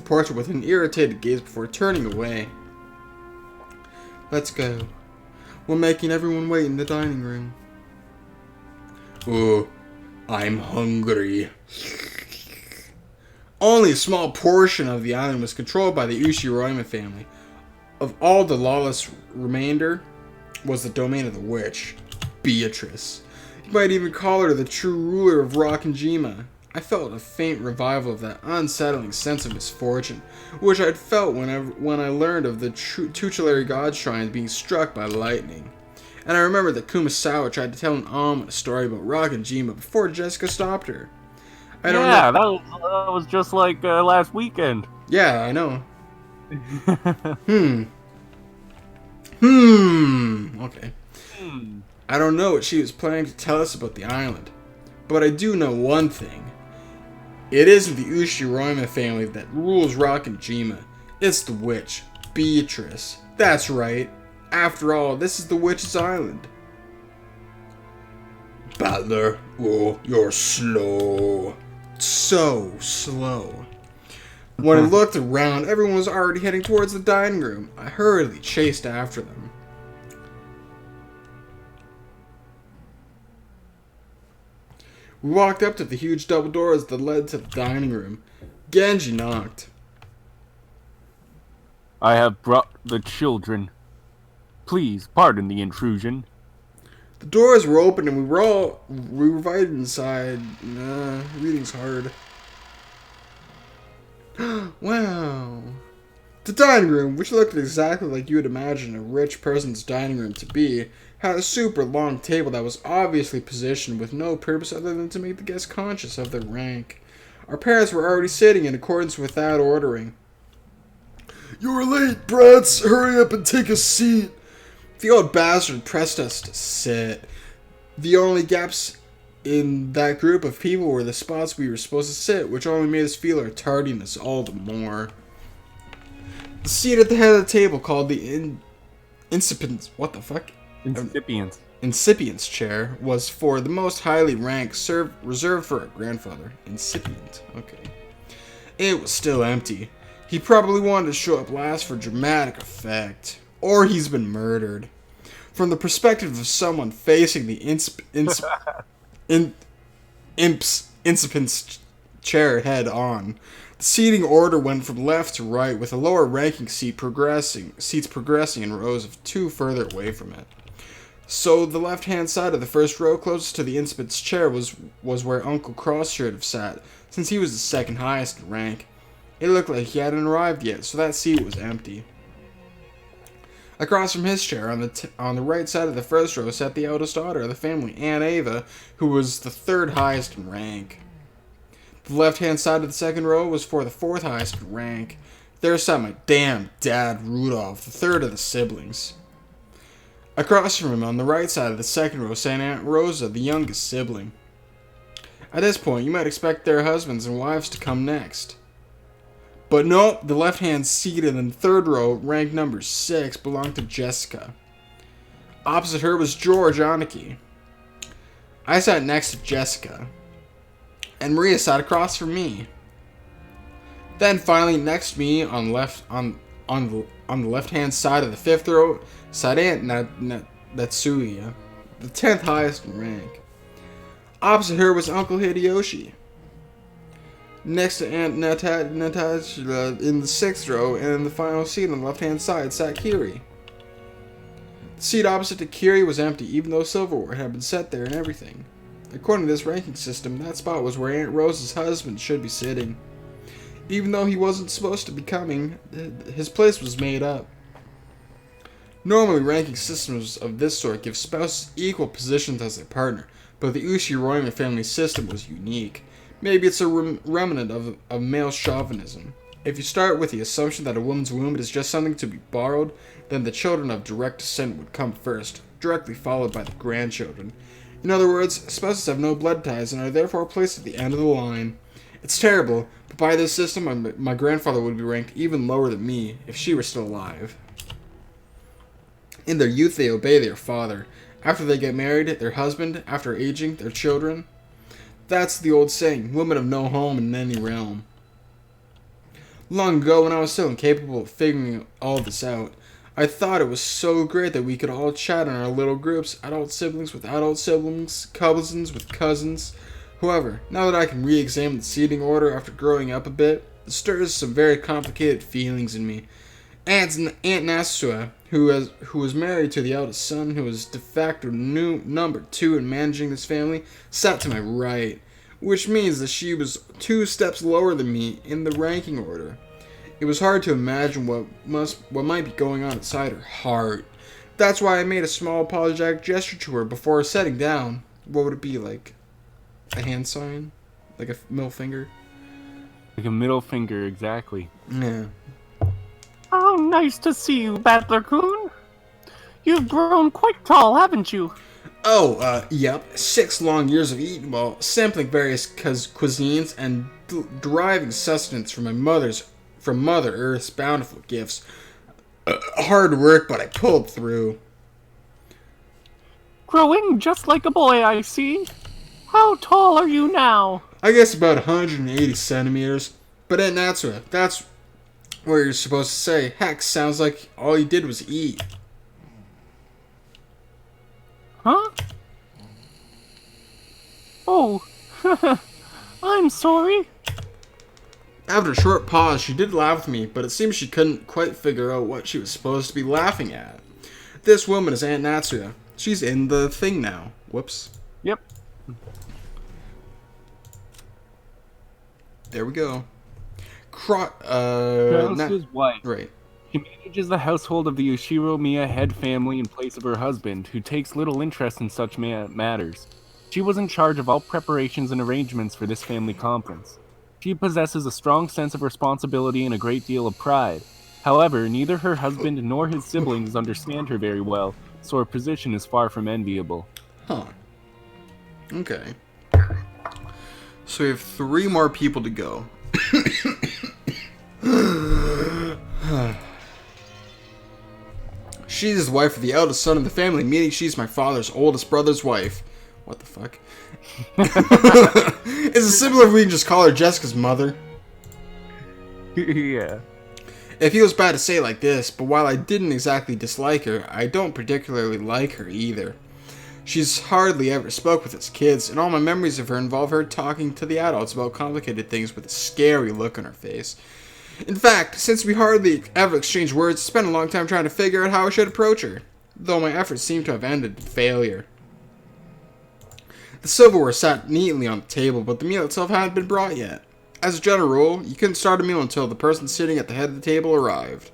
portrait with an irritated gaze before turning away. Let's go. We're making everyone wait in the dining room. Oh, I'm hungry. Only a small portion of the island was controlled by the Ushiroime family. Of all the lawless remainder was the domain of the witch, Beatrice. You might even call her the true ruler of Rakanjima. I felt a faint revival of that unsettling sense of misfortune, which I'd felt when I learned of the tutelary god shrine being struck by lightning. And I remember that Kumasawa tried to tell an ominous story about Rakanjima before Jessica stopped her. I don't know. That was just like last weekend. Yeah, I know. Okay. I don't know what she was planning to tell us about the island, but I do know one thing. It isn't the Ushiroime family that rules Rakanjima. It's the witch, Beatrice. That's right. After all, this is the witch's island. Battler, oh, you're slow. So slow. When I looked around, everyone was already heading towards the dining room. I hurriedly chased after them. We walked up to the huge double doors that led to the dining room. Genji knocked. I have brought the children. Please pardon the intrusion. The doors were open and we were invited inside. Reading's hard. Wow. The dining room, which looked exactly like you would imagine a rich person's dining room to be, had a super long table that was obviously positioned with no purpose other than to make the guests conscious of their rank. Our parents were already sitting in accordance with that ordering. "You're late, brats! Hurry up and take a seat!" The old bastard pressed us to sit. The only gaps in that group of people were the spots we were supposed to sit, which only made us feel our tardiness all the more. The seat at the head of the table, called the incipients chair, was for the most highly ranked, reserved for a grandfather. Incipient. Okay. It was still empty. He probably wanted to show up last for dramatic effect. Or he's been murdered. From the perspective of someone facing the incipient's chair head on, the seating order went from left to right, with a lower ranking seats progressing in rows of 2 further away from it. So the left-hand side of the first row closest to the incipient's chair was where Uncle Cross should have sat, since he was the second highest in rank. It looked like he hadn't arrived yet, so that seat was empty. Across from his chair, on the right side of the first row, sat the eldest daughter of the family, Aunt Ava, who was the 3rd highest in rank. The left-hand side of the second row was for the 4th highest in rank. There sat my damn dad, Rudolph, the 3rd of the siblings. Across from him, on the right side of the second row, sat Aunt Rosa, the youngest sibling. At this point, you might expect their husbands and wives to come next. But no, the left-hand seat in the 3rd row, ranked number 6, belonged to Jessica. Opposite her was George Aniki. I sat next to Jessica, and Maria sat across from me. Then finally, next to me on the left-hand side of the 5th row, sat Aunt Natsuya, the 10th highest in rank. Opposite her was Uncle Hideyoshi. Next to Aunt Natasha in the 6th row, and in the final seat on the left-hand side sat Kiri. The seat opposite to Kiri was empty, even though silverware had been set there and everything. According to this ranking system, that spot was where Aunt Rose's husband should be sitting. Even though he wasn't supposed to be coming, his place was made up. Normally, ranking systems of this sort give spouses equal positions as their partner, but the Ushi-Royman family system was unique. Maybe it's a remnant of male chauvinism. If you start with the assumption that a woman's womb is just something to be borrowed, then the children of direct descent would come first, directly followed by the grandchildren. In other words, spouses have no blood ties and are therefore placed at the end of the line. It's terrible, but by this system, my grandfather would be ranked even lower than me if she were still alive. In their youth, they obey their father. After they get married, their husband. After aging, their children. That's the old saying, women have no home in any realm. Long ago, when I was still incapable of figuring all this out, I thought it was so great that we could all chat in our little groups, adult siblings with adult siblings, cousins with cousins. However, now that I can re-examine the seating order after growing up a bit, it stirs some very complicated feelings in me. Aunt Nasua, who was married to the eldest son, who was de facto number 2 in managing this family, sat to my right, which means that she was 2 steps lower than me in the ranking order. It was hard to imagine what might be going on inside her heart. That's why I made a small apologetic gesture to her before sitting down. What would it be, like a hand sign? Like a middle finger? Like a middle finger, exactly. Yeah. How nice to see you, Battler-kun. You've grown quite tall, haven't you? Oh, yep. 6 long years of eating while sampling various cuisines and deriving sustenance from Mother Earth's bountiful gifts. Hard work, but I pulled through. growing just like a boy, I see. How tall are you now? I guess about 180 centimeters. But Aunt Natsura, that's what you're supposed to say. Heck, sounds like all you did was eat. Huh? Oh, I'm sorry. After a short pause, she did laugh with me, but it seems she couldn't quite figure out what she was supposed to be laughing at. This woman is Aunt Natsura. She's in the thing now. Whoops. Yep. There we go. His wife. Right. She manages the household of the Yoshiro Miya head family in place of her husband, who takes little interest in such matters. She was in charge of all preparations and arrangements for this family conference. She possesses a strong sense of responsibility and a great deal of pride. However, neither her husband nor his siblings understand her very well, so her position is far from enviable. Huh. Okay. So we have 3 more people to go. She's the wife of the eldest son of the family, meaning she's my father's oldest brother's wife. What the fuck? Is it simpler if we can just call her Jessica's mother? Yeah. It feels bad to say it like this, but while I didn't exactly dislike her, I don't particularly like her either. She's hardly ever spoke with us kids, and all my memories of her involve her talking to the adults about complicated things with a scary look on her face. In fact, since we hardly ever exchanged words, I spent a long time trying to figure out how I should approach her, though my efforts seem to have ended in failure. The silverware sat neatly on the table, but the meal itself hadn't been brought yet. As a general rule, you couldn't start a meal until the person sitting at the head of the table arrived.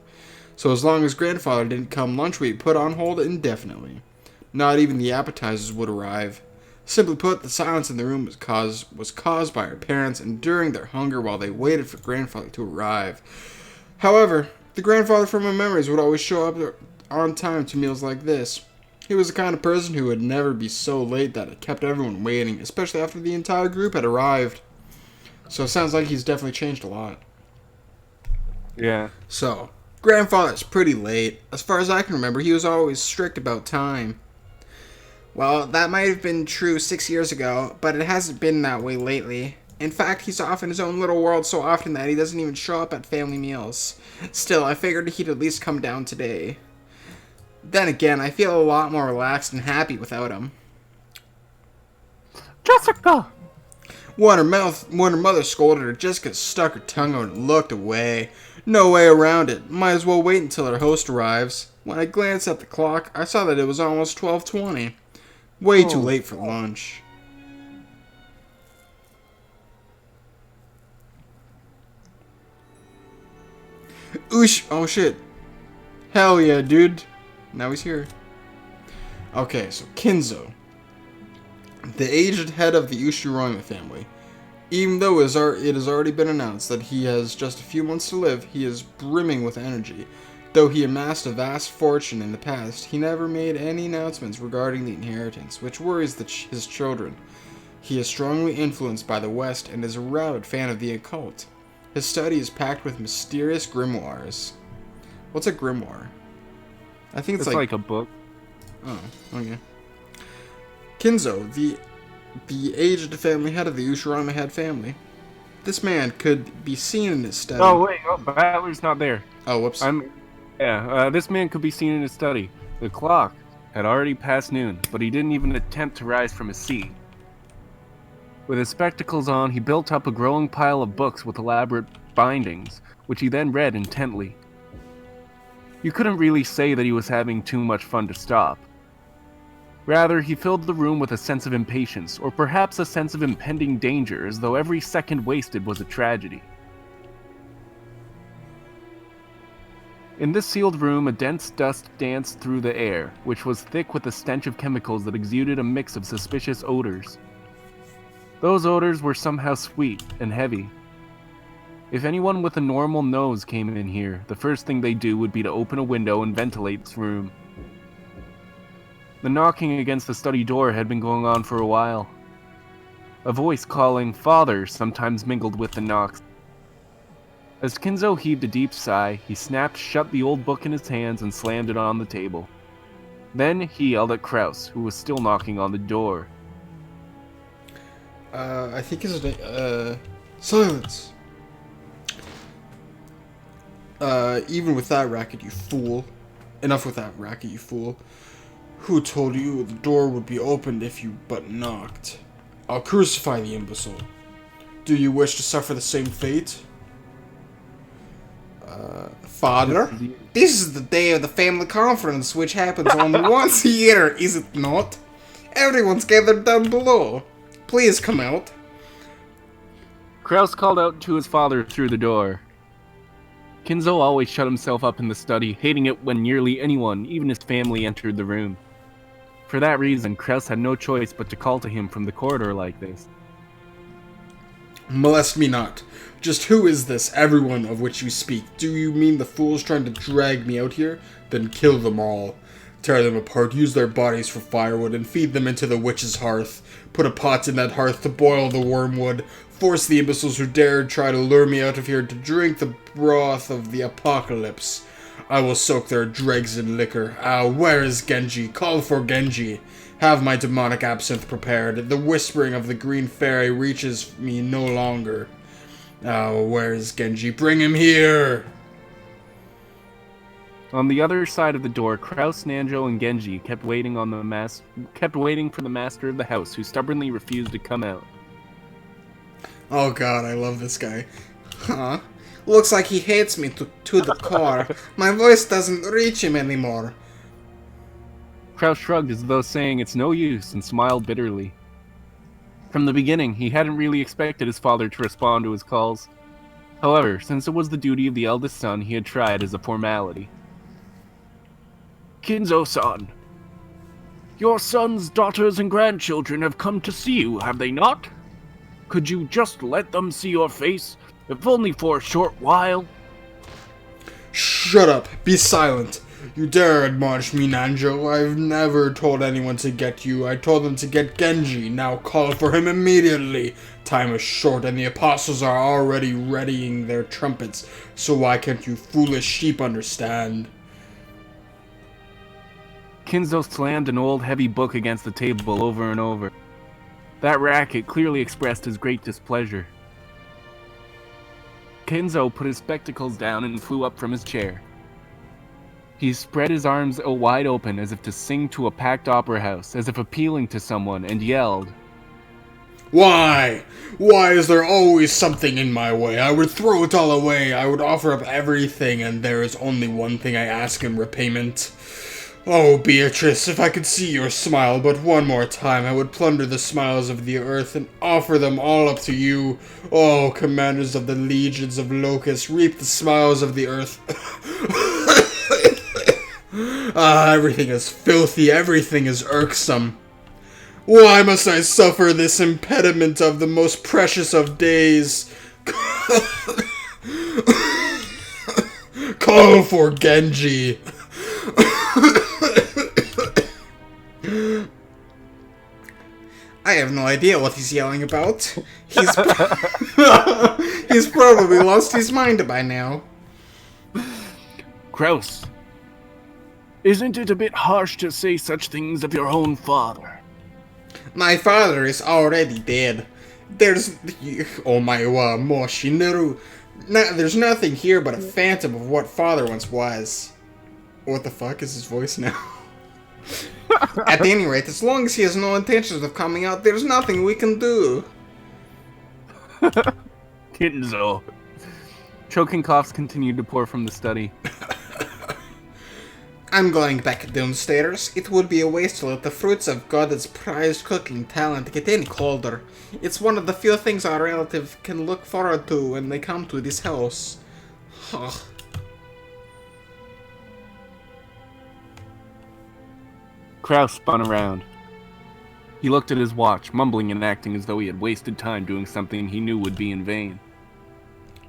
So as long as grandfather didn't come, lunch would be put on hold indefinitely. Not even the appetizers would arrive. Simply put, the silence in the room was caused by our parents enduring their hunger while they waited for grandfather to arrive. However, the grandfather from my memories would always show up on time to meals like this. He was the kind of person who would never be so late that it kept everyone waiting, especially after the entire group had arrived. So it sounds like he's definitely changed a lot. Yeah. So, grandfather's pretty late. As far as I can remember, he was always strict about time. Well, that might have been true 6 years ago, but it hasn't been that way lately. In fact, he's off in his own little world so often that he doesn't even show up at family meals. Still, I figured he'd at least come down today. Then again, I feel a lot more relaxed and happy without him. Jessica! When her mother scolded her, Jessica stuck her tongue out and looked away. No way around it. Might as well wait until her host arrives. When I glanced at the clock, I saw that it was almost 12:20. Way too late for lunch. Oosh! Oh shit. Hell yeah, dude. Now he's here. Okay, so Kinzo. The aged head of the Ushiromi family. Even though it has already been announced that he has just a few months to live, he is brimming with energy. Though he amassed a vast fortune in the past, he never made any announcements regarding the inheritance, which worries his children. He is strongly influenced by the West and is a rabid fan of the occult. His study is packed with mysterious grimoires. What's a grimoire? I think it's like a book. Oh, okay. Kinzo, the aged family head of the Ushiromi head family. This man could be seen in his study. Oh wait, Battler's not there. Oh, whoops. This man could be seen in his study. The clock had already passed noon, but he didn't even attempt to rise from his seat. With his spectacles on, he built up a growing pile of books with elaborate bindings, which he then read intently. You couldn't really say that he was having too much fun to stop. Rather, he filled the room with a sense of impatience, or perhaps a sense of impending danger, as though every second wasted was a tragedy. In this sealed room, a dense dust danced through the air, which was thick with the stench of chemicals that exuded a mix of suspicious odors. Those odors were somehow sweet and heavy. If anyone with a normal nose came in here, the first thing they'd do would be to open a window and ventilate this room. The knocking against the study door had been going on for a while. A voice calling "Father" sometimes mingled with the knocks. As Kinzo heaved a deep sigh, he snapped shut the old book in his hands and slammed it on the table. Then he yelled at Kraus, who was still knocking on the door. I think his name, silence! Even with that racket, you fool. Enough with that racket, you fool. Who told you the door would be opened if you but knocked? I'll crucify the imbecile. Do you wish to suffer the same fate? Father? This is the day of the family conference, which happens only once a year, is it not? Everyone's gathered down below. Please come out. Kraus called out to his father through the door. Kinzo always shut himself up in the study, hating it when nearly anyone, even his family, entered the room. For that reason, Kraus had no choice but to call to him from the corridor like this. Molest me not. Just who is this everyone of which you speak? Do you mean the fools trying to drag me out here? Then kill them all. Tear them apart, use their bodies for firewood, and feed them into the witch's hearth. Put a pot in that hearth to boil the wormwood. Force the imbeciles who dare try to lure me out of here to drink the broth of the apocalypse. I will soak their dregs in liquor. Ah, where is Genji? Call for Genji. Have my demonic absinthe prepared. The whispering of the green fairy reaches me no longer. Oh, where is Genji? Bring him here! On the other side of the door, Kraus, Nanjo, and Genji kept waiting for the master of the house, who stubbornly refused to come out. Oh god, I love this guy. Huh? Looks like he hates me to the core. My voice doesn't reach him anymore. Kraus shrugged as though saying it's no use and smiled bitterly. From the beginning, he hadn't really expected his father to respond to his calls. However, since it was the duty of the eldest son, he had tried as a formality. Kinzo-san, your sons, daughters, and grandchildren have come to see you, have they not? Could you just let them see your face, if only for a short while? Shut up! Be silent! You dare admonish me, Nanjo. I've never told anyone to get you. I told them to get Genji. Now call for him immediately. Time is short and the apostles are already readying their trumpets. So why can't you foolish sheep understand? Kinzo slammed an old heavy book against the table over and over. That racket clearly expressed his great displeasure. Kinzo put his spectacles down and flew up from his chair. He spread his arms wide open as if to sing to a packed opera house, as if appealing to someone, and yelled, Why? Why is there always something in my way? I would throw it all away. I would offer up everything, and there is only one thing I ask in repayment. Oh, Beatrice, if I could see your smile but one more time, I would plunder the smiles of the earth and offer them all up to you. Oh, commanders of the legions of locusts, reap the smiles of the earth. Everything is filthy, everything is irksome. Why must I suffer this impediment of the most precious of days? Call for Genji. I have no idea what he's yelling about. He's probably lost his mind by now. Kraus, isn't it a bit harsh to say such things of your own father? My father is already dead. There's... Oh my Moshinaru. There's nothing here but a phantom of what father once was. What the fuck is his voice now? At any rate, as long as he has no intentions of coming out, there's nothing we can do. Kinzo. Choking coughs continued to pour from the study. I'm going back downstairs. It would be a waste to let the fruits of Gohda's prized cooking talent get any colder. It's one of the few things our relative can look forward to when they come to this house. Kraus spun around. He looked at his watch, mumbling and acting as though he had wasted time doing something he knew would be in vain.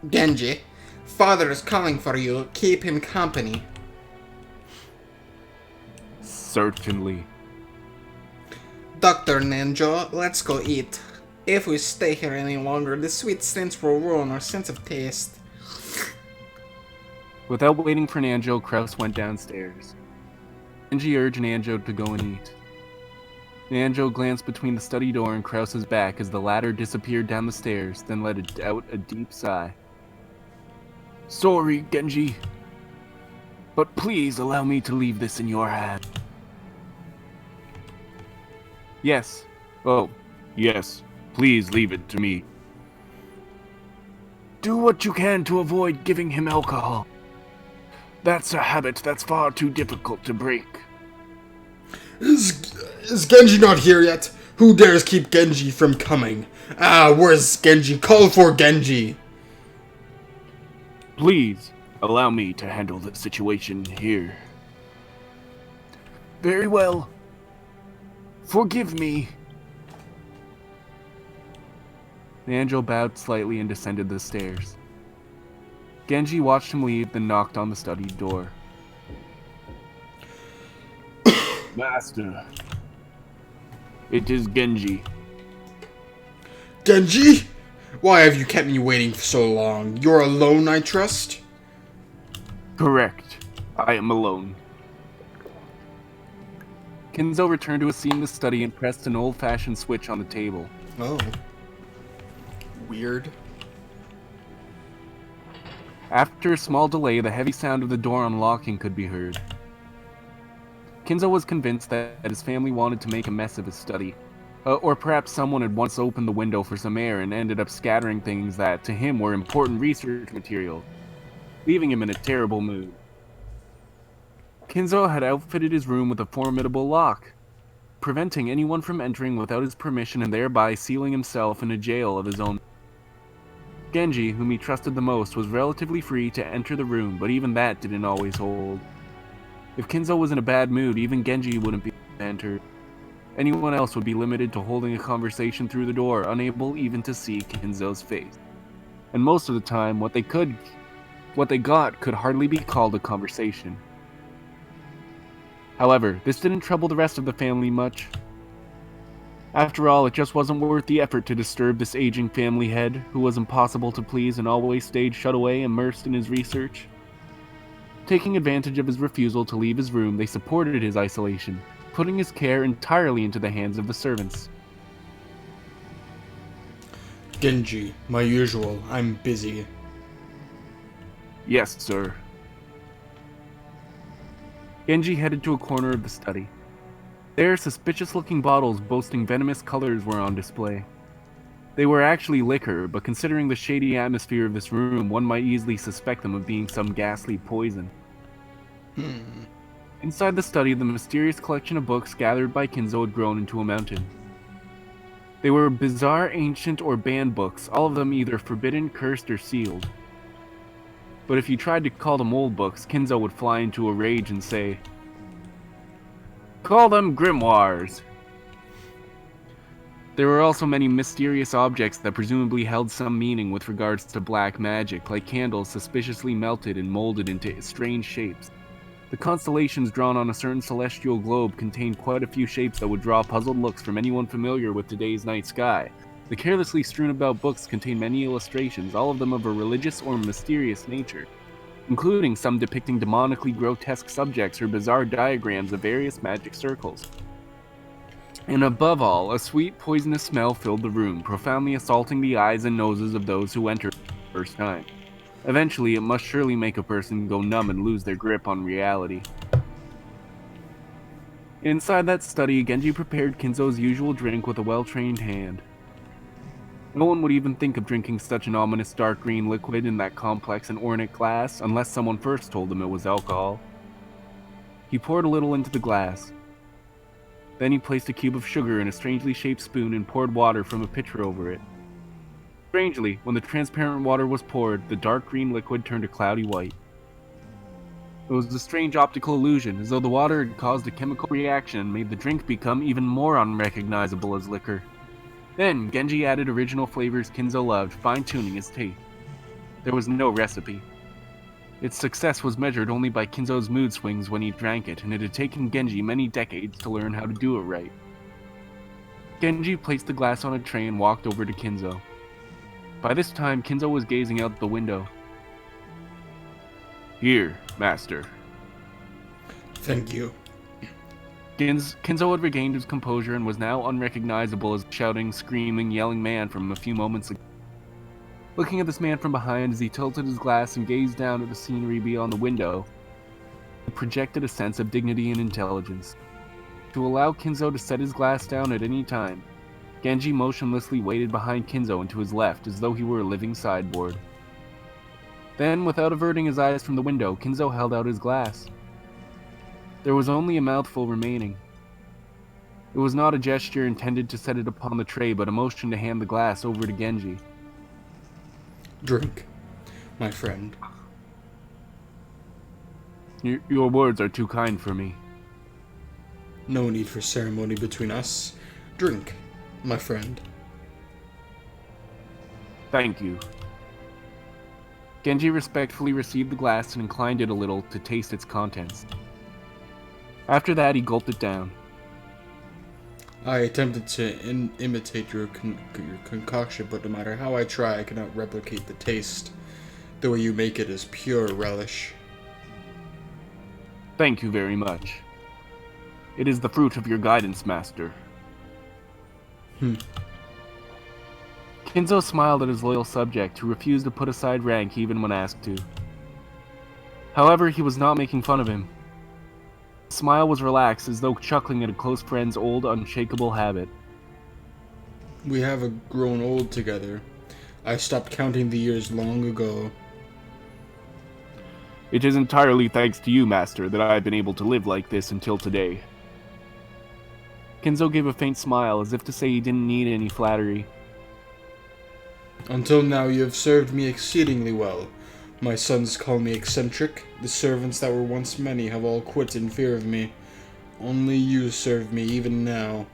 Genji, father is calling for you. Keep him company. Certainly. Dr. Nanjo, let's go eat. If we stay here any longer, the sweet scents will ruin our sense of taste. Without waiting for Nanjo, Kraus went downstairs. Genji urged Nanjo to go and eat. Nanjo glanced between the study door and Krause's back as the latter disappeared down the stairs, then let out a deep sigh. Sorry, Genji, but please allow me to leave this in your hands. Yes. Oh, yes. Please leave it to me. Do what you can to avoid giving him alcohol. That's a habit that's far too difficult to break. Is Genji not here yet? Who dares keep Genji from coming? Where's Genji? Call for Genji! Please, allow me to handle the situation here. Very well. Forgive me. Nanjo bowed slightly and descended the stairs. Genji watched him leave, then knocked on the study door. Master. It is Genji. Genji? Why have you kept me waiting for so long? You're alone, I trust? Correct. I am alone. Kinzo returned to his seat in the study and pressed an old-fashioned switch on the table. Oh. Weird. After a small delay, the heavy sound of the door unlocking could be heard. Kinzo was convinced that his family wanted to make a mess of his study. Or perhaps someone had once opened the window for some air and ended up scattering things that, to him, were important research material, leaving him in a terrible mood. Kinzo had outfitted his room with a formidable lock, preventing anyone from entering without his permission and thereby sealing himself in a jail of his own. Genji, whom he trusted the most, was relatively free to enter the room, but even that didn't always hold. If Kinzo was in a bad mood, even Genji wouldn't be able to enter. Anyone else would be limited to holding a conversation through the door, unable even to see Kinzo's face. And most of the time, what they got could hardly be called a conversation. However, this didn't trouble the rest of the family much. After all, it just wasn't worth the effort to disturb this aging family head, who was impossible to please and always stayed shut away, immersed in his research. Taking advantage of his refusal to leave his room, they supported his isolation, putting his care entirely into the hands of the servants. Genji, my usual, I'm busy. Yes, sir. Genji headed to a corner of the study. There, suspicious-looking bottles boasting venomous colors were on display. They were actually liquor, but considering the shady atmosphere of this room, one might easily suspect them of being some ghastly poison. Inside the study, the mysterious collection of books gathered by Kinzo had grown into a mountain. They were bizarre, ancient, or banned books, all of them either forbidden, cursed, or sealed. But if you tried to call them old books, Kinzo would fly into a rage and say, "Call them grimoires." There were also many mysterious objects that presumably held some meaning with regards to black magic, like candles suspiciously melted and molded into strange shapes. The constellations drawn on a certain celestial globe contained quite a few shapes that would draw puzzled looks from anyone familiar with today's night sky. The carelessly strewn about books contained many illustrations, all of them of a religious or mysterious nature, including some depicting demonically grotesque subjects or bizarre diagrams of various magic circles. And above all, a sweet, poisonous smell filled the room, profoundly assaulting the eyes and noses of those who entered for the first time. Eventually, it must surely make a person go numb and lose their grip on reality. Inside that study, Genji prepared Kinzo's usual drink with a well-trained hand. No one would even think of drinking such an ominous dark green liquid in that complex and ornate glass, unless someone first told them it was alcohol. He poured a little into the glass. Then he placed a cube of sugar in a strangely shaped spoon and poured water from a pitcher over it. Strangely, when the transparent water was poured, the dark green liquid turned a cloudy white. It was a strange optical illusion, as though the water had caused a chemical reaction and made the drink become even more unrecognizable as liquor. Then, Genji added original flavors Kinzo loved, fine-tuning his taste. There was no recipe. Its success was measured only by Kinzo's mood swings when he drank it, and it had taken Genji many decades to learn how to do it right. Genji placed the glass on a tray and walked over to Kinzo. By this time, Kinzo was gazing out the window. "Here, master." Thank you. Kinzo had regained his composure and was now unrecognizable as the shouting, screaming, yelling man from a few moments ago. Looking at this man from behind as he tilted his glass and gazed down at the scenery beyond the window, he projected a sense of dignity and intelligence. To allow Kinzo to set his glass down at any time, Genji motionlessly waited behind Kinzo and to his left as though he were a living sideboard. Then, without averting his eyes from the window, Kinzo held out his glass. There was only a mouthful remaining. It was not a gesture intended to set it upon the tray, but a motion to hand the glass over to Genji. Drink, my friend. Your words are too kind for me. No need for ceremony between us. Drink, my friend. Thank you. Genji respectfully received the glass and inclined it a little to taste its contents. After that, he gulped it down. I attempted to imitate your concoction, but no matter how I try, I cannot replicate the taste. The way you make it is pure relish. Thank you very much. It is the fruit of your guidance, master. Kinzo smiled at his loyal subject, who refused to put aside rank even when asked to. However, he was not making fun of him. His smile was relaxed, as though chuckling at a close friend's old, unshakable habit. We have grown old together. I stopped counting the years long ago. It is entirely thanks to you, master, that I have been able to live like this until today. Kinzo gave a faint smile, as if to say he didn't need any flattery. Until now you have served me exceedingly well. My sons call me eccentric. The servants that were once many have all quit in fear of me. Only you serve me even now.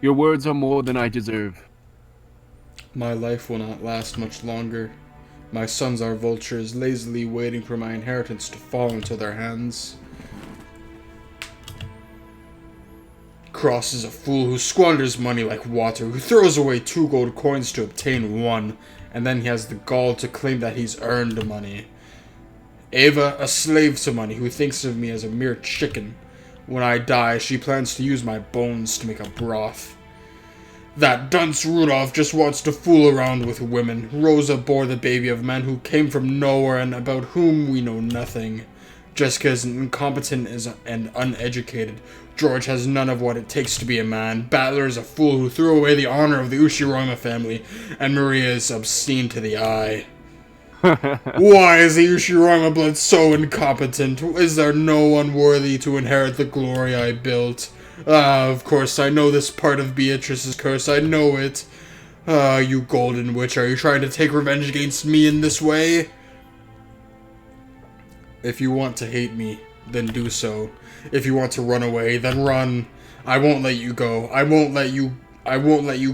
Your words are more than I deserve. My life will not last much longer. My sons are vultures, lazily waiting for my inheritance to fall into their hands. Cross is a fool who squanders money like water, who throws away 2 gold coins to obtain 1, and then he has the gall to claim that he's earned money. Ava, a slave to money, who thinks of me as a mere chicken. When I die, she plans to use my bones to make a broth. That dunce Rudolph just wants to fool around with women. Rosa bore the baby of men who came from nowhere and about whom we know nothing. Jessica is incompetent and uneducated. George has none of what it takes to be a man. Battler is a fool who threw away the honor of the Ushiroma family. And Maria is obscene to the eye. Why is the Ushiroma blood so incompetent? Is there no one worthy to inherit the glory I built? Of course, I know this part of Beatrice's curse. I know it. You golden witch, are you trying to take revenge against me in this way? If you want to hate me, then do so. If you want to run away, then run. I won't let you go. I won't let you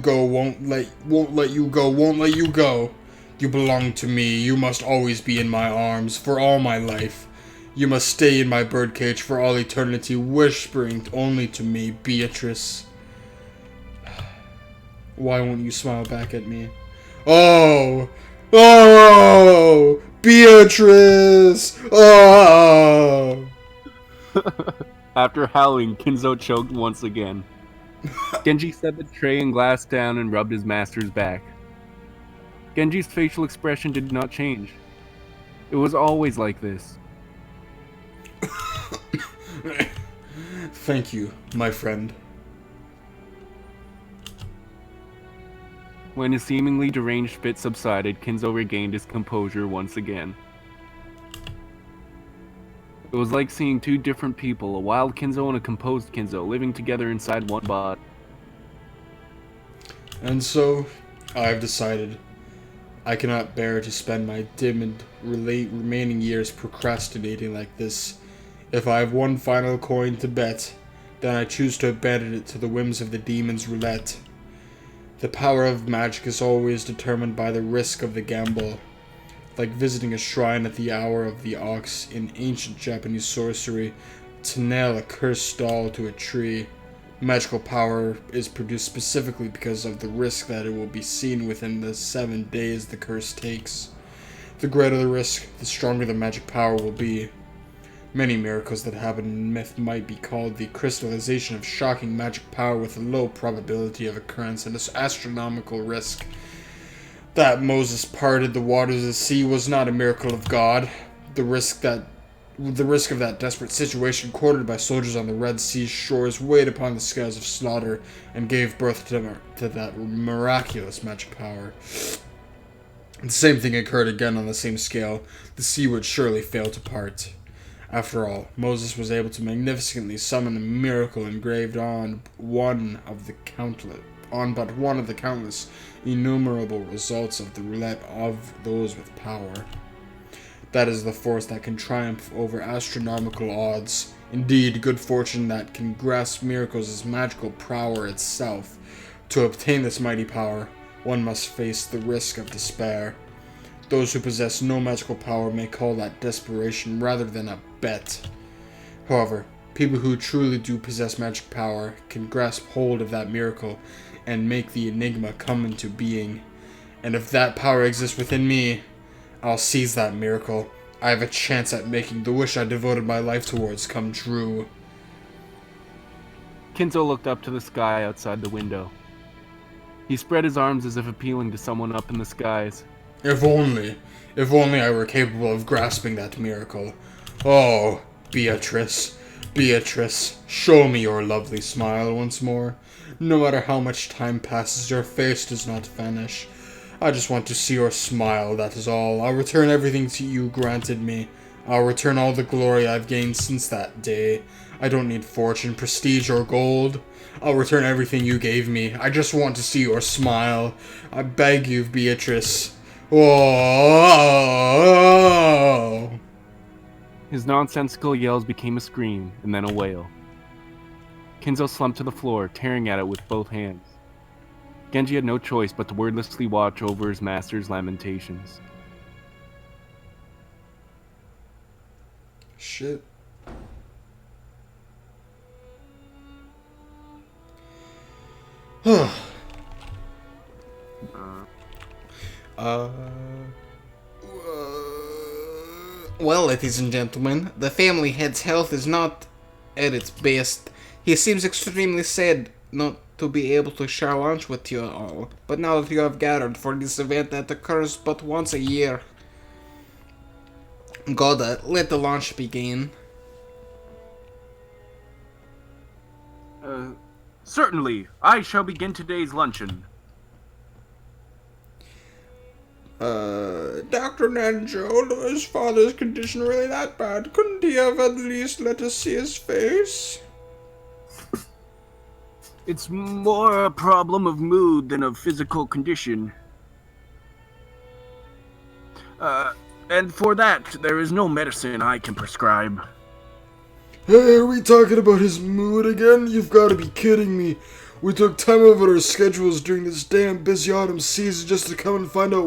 go. Won't let you go. You belong to me. You must always be in my arms for all my life. You must stay in my birdcage for all eternity, whispering only to me, Beatrice. Why won't you smile back at me? Oh! Oh! Beatrice! Oh! After howling, Kinzo choked once again. Genji set the tray and glass down and rubbed his master's back. Genji's facial expression did not change. It was always like this. Thank you, my friend. When his seemingly deranged fit subsided, Kinzo regained his composure once again. It was like seeing 2 different people, a wild Kinzo and a composed Kinzo, living together inside one body. And so, I have decided. I cannot bear to spend my dim and remaining years procrastinating like this. If I have one final coin to bet, then I choose to abandon it to the whims of the demon's roulette. The power of magic is always determined by the risk of the gamble. Like visiting a shrine at the hour of the ox in ancient Japanese sorcery, to nail a cursed doll to a tree. Magical power is produced specifically because of the risk that it will be seen within the 7 days the curse takes. The greater the risk, the stronger the magic power will be. Many miracles that happen in myth might be called the crystallization of shocking magic power with a low probability of occurrence and an astronomical risk. That Moses parted the waters of the sea was not a miracle of God. The risk of that desperate situation, quartered by soldiers on the Red Sea shores, weighed upon the scales of slaughter and gave birth to that miraculous magic power. The same thing occurred again on the same scale. The sea would surely fail to part. After all, Moses was able to magnificently summon a miracle engraved on but one of the countless innumerable results of the roulette of those with power. That is the force that can triumph over astronomical odds. Indeed, good fortune that can grasp miracles is magical power itself. To obtain this mighty power, one must face the risk of despair. Those who possess no magical power may call that desperation rather than a bet. However, people who truly do possess magic power can grasp hold of that miracle and make the enigma come into being. And if that power exists within me, I'll seize that miracle. I have a chance at making the wish I devoted my life towards come true. Kinzo looked up to the sky outside the window. He spread his arms as if appealing to someone up in the skies. If only I were capable of grasping that miracle. Oh, Beatrice, show me your lovely smile once more. No matter how much time passes, your face does not vanish. I just want to see your smile, that is all. I'll return everything to you granted me. I'll return all the glory I've gained since that day. I don't need fortune, prestige, or gold. I'll return everything you gave me. I just want to see your smile. I beg you, Beatrice. Oh! His nonsensical yells became a scream, and then a wail. Kinzo slumped to the floor, tearing at it with both hands. Genji had no choice but to wordlessly watch over his master's lamentations. Shit. Well, ladies and gentlemen, the family head's health is not at its best. He seems extremely sad not to be able to share lunch with you all. But now that you have gathered for this event that occurs but once a year, Gohda, let the lunch begin. Certainly. I shall begin today's luncheon. Dr. Nanjo, is father's condition really that bad? Couldn't he have at least let us see his face? It's more a problem of mood than of physical condition. And for that, there is no medicine I can prescribe. Hey, are we talking about his mood again? You've got to be kidding me. We took time out of our schedules during this damn busy autumn season just to come and find out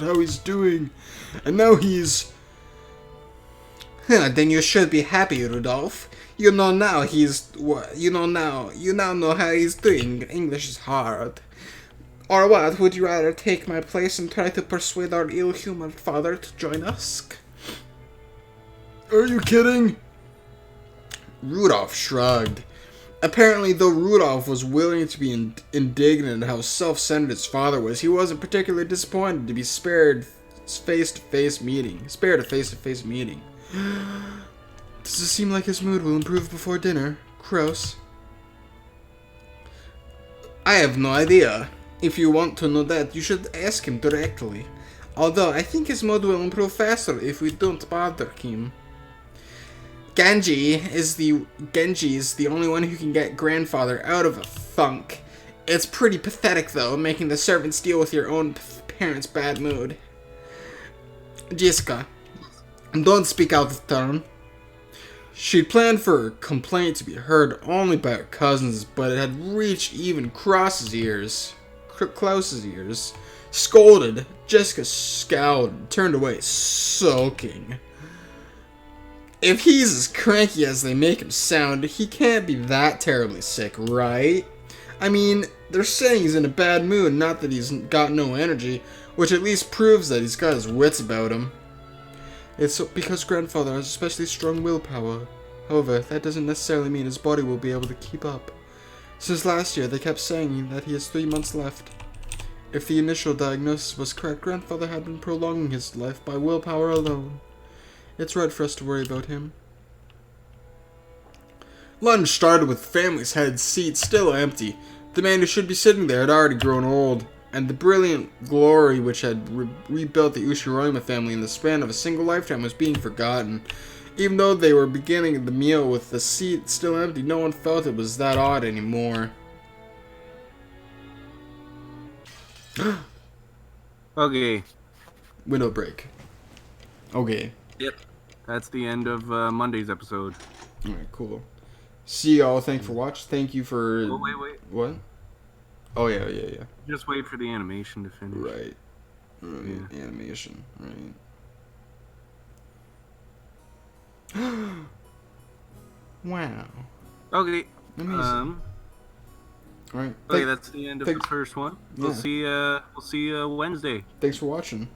how he's doing. And now he's... Then you should be happy, Rudolph. You now know how he's doing. English is hard. Or what, would you rather take my place and try to persuade our ill-humored father to join us? Are you kidding? Rudolph shrugged. Apparently, though Rudolph was willing to be indignant at how self-centered his father was, he wasn't particularly disappointed to be spared a face-to-face meeting. Does it seem like his mood will improve before dinner? Gross. I have no idea. If you want to know that, you should ask him directly. Although, I think his mood will improve faster if we don't bother him. Genji is the only one who can get grandfather out of a funk. It's pretty pathetic, though, making the servants deal with your own parents' bad mood. Jessica, don't speak out of turn. She'd planned for her complaint to be heard only by her cousins, but it had reached even Klaus's ears. Scolded, Jessica scowled and turned away, sulking. If he's as cranky as they make him sound, he can't be that terribly sick, right? I mean, they're saying he's in a bad mood, not that he's got no energy, which at least proves that he's got his wits about him. It's because grandfather has especially strong willpower. However, that doesn't necessarily mean his body will be able to keep up. Since last year, they kept saying that he has 3 months left. If the initial diagnosis was correct, grandfather had been prolonging his life by willpower alone. It's right for us to worry about him. Lunch started with the family's head seat still empty. The man who should be sitting there had already grown old, and the brilliant glory which had rebuilt the Ushiroyama family in the span of a single lifetime was being forgotten. Even though they were beginning the meal with the seat still empty, no one felt it was that odd anymore. Okay. Window break. Okay. Yep. That's the end of Monday's episode. Alright, cool. See y'all. Thank you for watching. Thank you for... Oh, wait. What? Oh, yeah. Just wait for the animation to finish. Right. Yeah. Animation. Right. Wow. Okay. Amazing. Alright. Okay, that's the end of the first one. Yeah. We'll see you Wednesday. Thanks for watching.